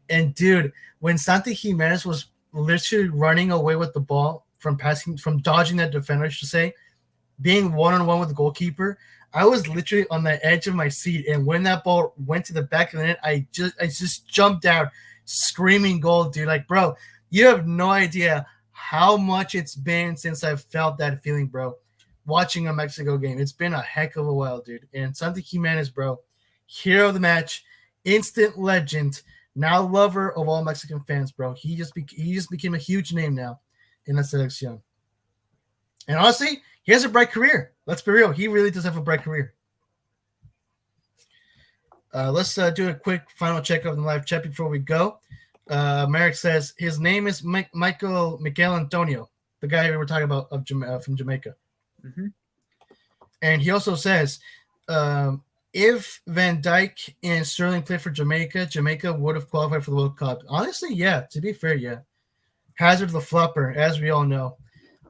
and dude, when Santi Jimenez was literally running away with the ball from dodging that defender, I should say, being one-on-one with the goalkeeper, I was literally on the edge of my seat. And when that ball went to the back of the net, I just jumped out, screaming goal, dude! Like, bro, you have no idea how much it's been since I've felt that feeling, bro. Watching a Mexico game, it's been a heck of a while, dude. And Santi Jimenez, bro, hero of the match, instant legend, now lover of all Mexican fans, bro. He just became a huge name now in the selección. And honestly, he has a bright career. Let's be real, he really does have a bright career. Let's do a quick final check of the live chat before we go. Merrick says his name is Miguel Antonio, the guy we were talking about from Jamaica. Mm-hmm. And he also says, if Van Dijk and Sterling played for Jamaica, Jamaica would have qualified for the World Cup. Honestly, yeah. To be fair, yeah. Hazard the flopper, as we all know.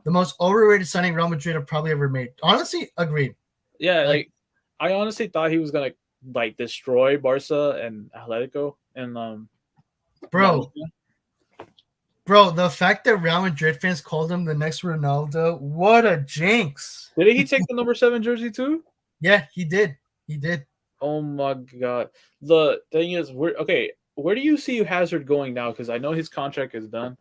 The most overrated signing Real Madrid have probably ever made. Honestly, agreed. Yeah, like I honestly thought he was gonna like destroy Barca and Atletico and Bro, the fact that Real Madrid fans called him the next Ronaldo, what a jinx. Did he take the number 7 jersey too? Yeah, he did. He did. Oh my god. The thing is, where do you see Hazard going now? Because I know his contract is done.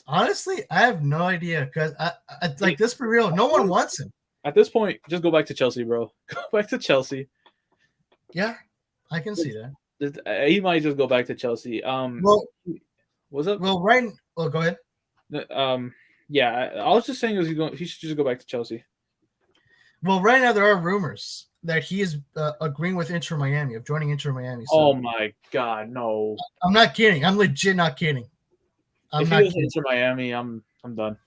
Honestly, I have no idea because I like this for real. No one wants him. At this point, just go back to Chelsea, bro. Go back to Chelsea. Yeah, I can see that. He might just go back to Chelsea. Well, what's up? Well, right. Well, go ahead. Yeah, I was just saying he should just go back to Chelsea. Well, right now there are rumors that he is agreeing with Inter Miami, of joining Inter Miami. So. Oh my god, no! I'm not kidding. I'm legit not kidding. If he goes to Inter Miami, I'm done.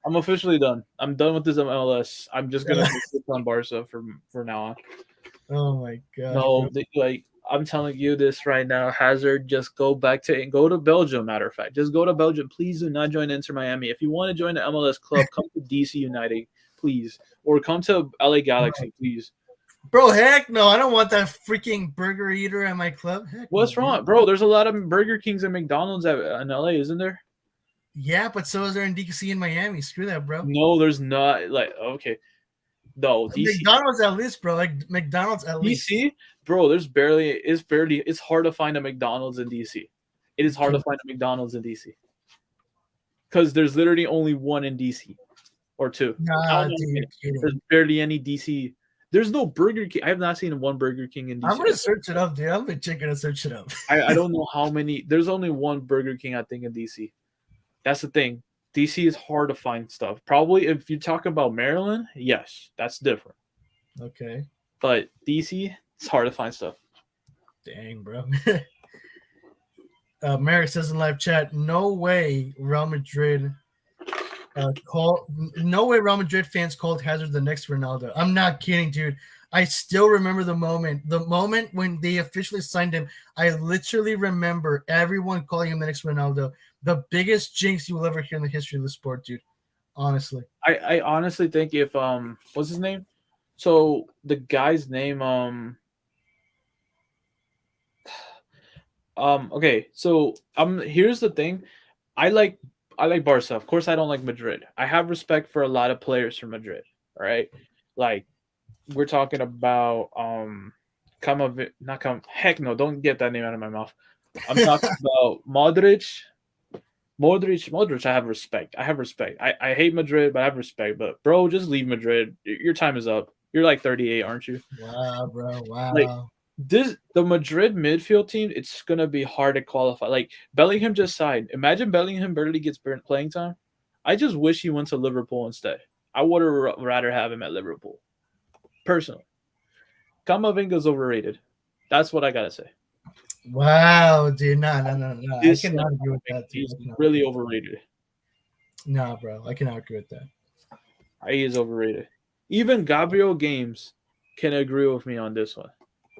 I'm officially done. I'm done with this MLS. I'm just gonna stick on Barca for now on. Oh my god! No, like I'm telling you this right now, Hazard. Just go to Belgium. Matter of fact, just go to Belgium. Please do not join Inter Miami. If you want to join the MLS club, come to DC United, please, or come to LA Galaxy, please. Bro, heck no! I don't want that freaking burger eater at my club. What's wrong, bro? There's a lot of Burger Kings and McDonald's in LA, isn't there? Yeah, but so is there in DC and Miami. Screw that, bro. No, there's not. Like, okay, no, DC. McDonald's at least, bro. Like McDonald's at least. DC, bro. It's hard to find a McDonald's in DC. It is hard to find a McDonald's in DC because there's literally only one in DC or two. Nah, dude, there's barely any DC. There's no Burger King. I have not seen one Burger King in DC. I'm gonna search it up, dude. I'm gonna search it up. I don't know how many. There's only one Burger King, I think, in DC. That's the thing. DC is hard to find stuff. Probably if you're talking about Maryland, yes, that's different. Okay. But DC, it's hard to find stuff. Dang, bro. Merrick says in live chat, no way Real Madrid Real Madrid fans called Hazard the next Ronaldo. I'm not kidding, dude. I still remember the moment when they officially signed him. I literally remember everyone calling him the next Ronaldo. The biggest jinx you will ever hear in the history of the sport, dude. Honestly. I honestly think if what's his name? So the guy's name okay, so here's the thing. I like Barca. Of course I don't like Madrid. I have respect for a lot of players from Madrid, all right? Like we're talking about heck no, don't get that name out of my mouth. I'm talking about Modric, I have respect. I hate Madrid, but I have respect. But bro, just leave Madrid. Your time is up. You're like 38, aren't you? Wow, bro. Wow. Like, the Madrid midfield team, it's gonna be hard to qualify. Like Bellingham just signed. Imagine Bellingham barely gets playing time. I just wish he went to Liverpool instead. I would have rather have him at Liverpool, personally. Camavinga's overrated. That's what I gotta say. Wow, dude. No. I This cannot agree with that, dude. he's really overrated. No, bro. I cannot agree with that. He is overrated. Even Gabriel Games can agree with me on this one.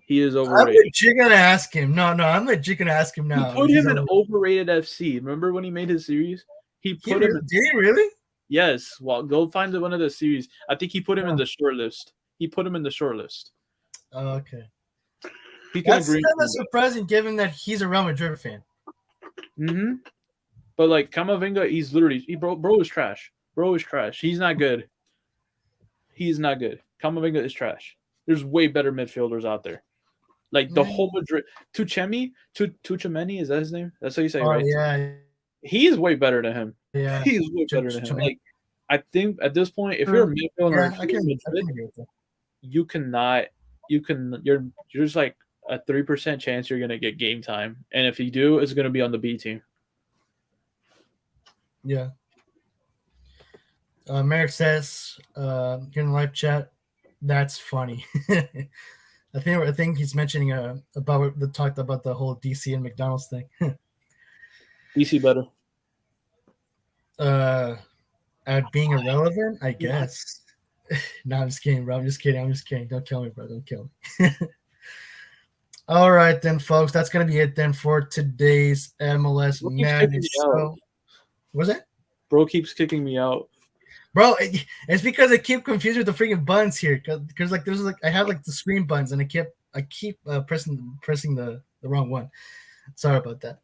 He is overrated. I'm legit gonna ask him. No, I'm legit gonna ask him now. He put him in overrated FC. Remember when he made his series? He put him. Did he really? Yes. Well, go find one of the series. I think he put him in the short list. Oh, okay. That's kind of surprising, given that he's a Real Madrid fan. Mm-hmm. But like Camavinga, he's literally bro is trash. Bro is trash. He's not good. He's not good. Camavinga is trash. There's way better midfielders out there. Like the whole Madrid. Tuchemi, is that his name? That's how you say it, right? Yeah. He's way better than him. Yeah. He's way better than him. Like, I think at this point, if you're a midfielder, you're just like a 3% chance you're gonna get game time, and if you do, it's gonna be on the B team. Yeah. Merrick says, here in the live chat, that's funny. I think he's mentioning talked about the whole DC and McDonald's thing. DC better. At being irrelevant, I guess. No, I'm just kidding, bro. I'm just kidding. Don't kill me, bro. Don't kill me. All right, then, folks. That's gonna be it then for today's MLS Madness show. What's that? Bro keeps kicking me out. Bro, it's because I keep confused with the freaking buttons here. Because like there's like I have like the screen buttons and I keep pressing the wrong one. Sorry about that.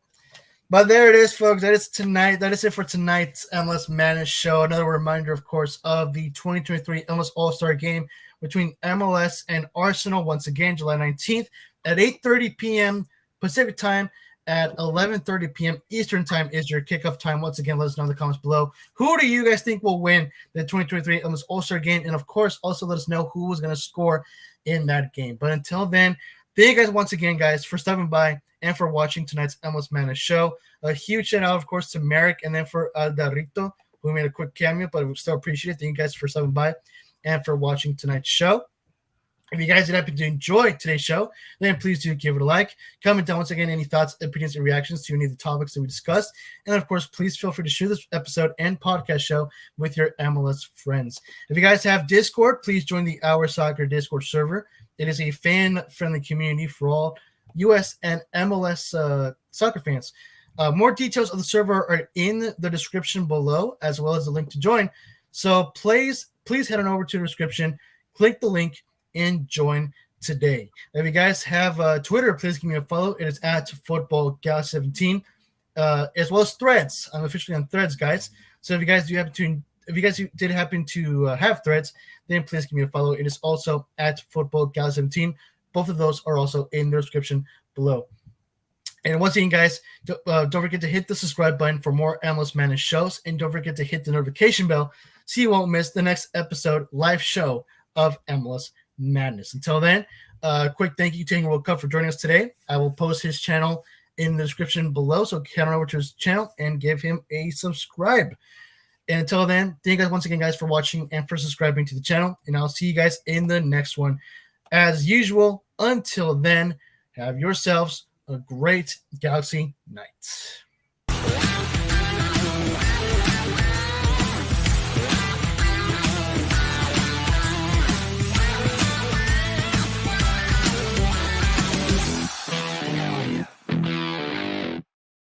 But there it is, folks. That is tonight. That is it for tonight's MLS Madness show. Another reminder, of course, of the 2023 MLS All-Star Game between MLS and Arsenal. Once again, July 19th at 8:30 p.m. Pacific time. At 11:30 p.m. Eastern time is your kickoff time. Once again, let us know in the comments below. Who do you guys think will win the 2023 MLS All-Star Game? And, of course, also let us know who was going to score in that game. But until then, thank you guys once again, guys, for stopping by and for watching tonight's MLS Madness show. A huge shout-out, of course, to Merrick and then for Aldarito, who made a quick cameo, but we still appreciate it. Thank you guys for stopping by and for watching tonight's show. If you guys did happen to enjoy today's show, then please do give it a like. Comment down once again any thoughts, opinions, and reactions to any of the topics that we discussed. And, of course, please feel free to share this episode and podcast show with your MLS friends. If you guys have Discord, please join the Our Soccer Discord server. It is a fan-friendly community for all US and MLS soccer fans. More details of the server are in the description below, as well as the link to join. So please head on over to the description, click the link, and join today. If you guys have Twitter, please give me a follow. It is at footballgal17, as well as Threads. I'm officially on Threads, guys. So if you guys did happen to have Threads, then please give me a follow. It is also at footballgal17. Both of those are also in the description below. And once again, guys, don't forget to hit the subscribe button for more MLS Madness shows, and don't forget to hit the notification bell so you won't miss the next episode live show of MLS Madness. Until then, quick thank you to Tango World Cup for joining us today. I will post his channel in the description below, so head on over to his channel and give him a subscribe. And until then, thank you guys once again, guys, for watching and for subscribing to the channel, and I'll see you guys in the next one. As usual, until then, have yourselves a great Galaxy night.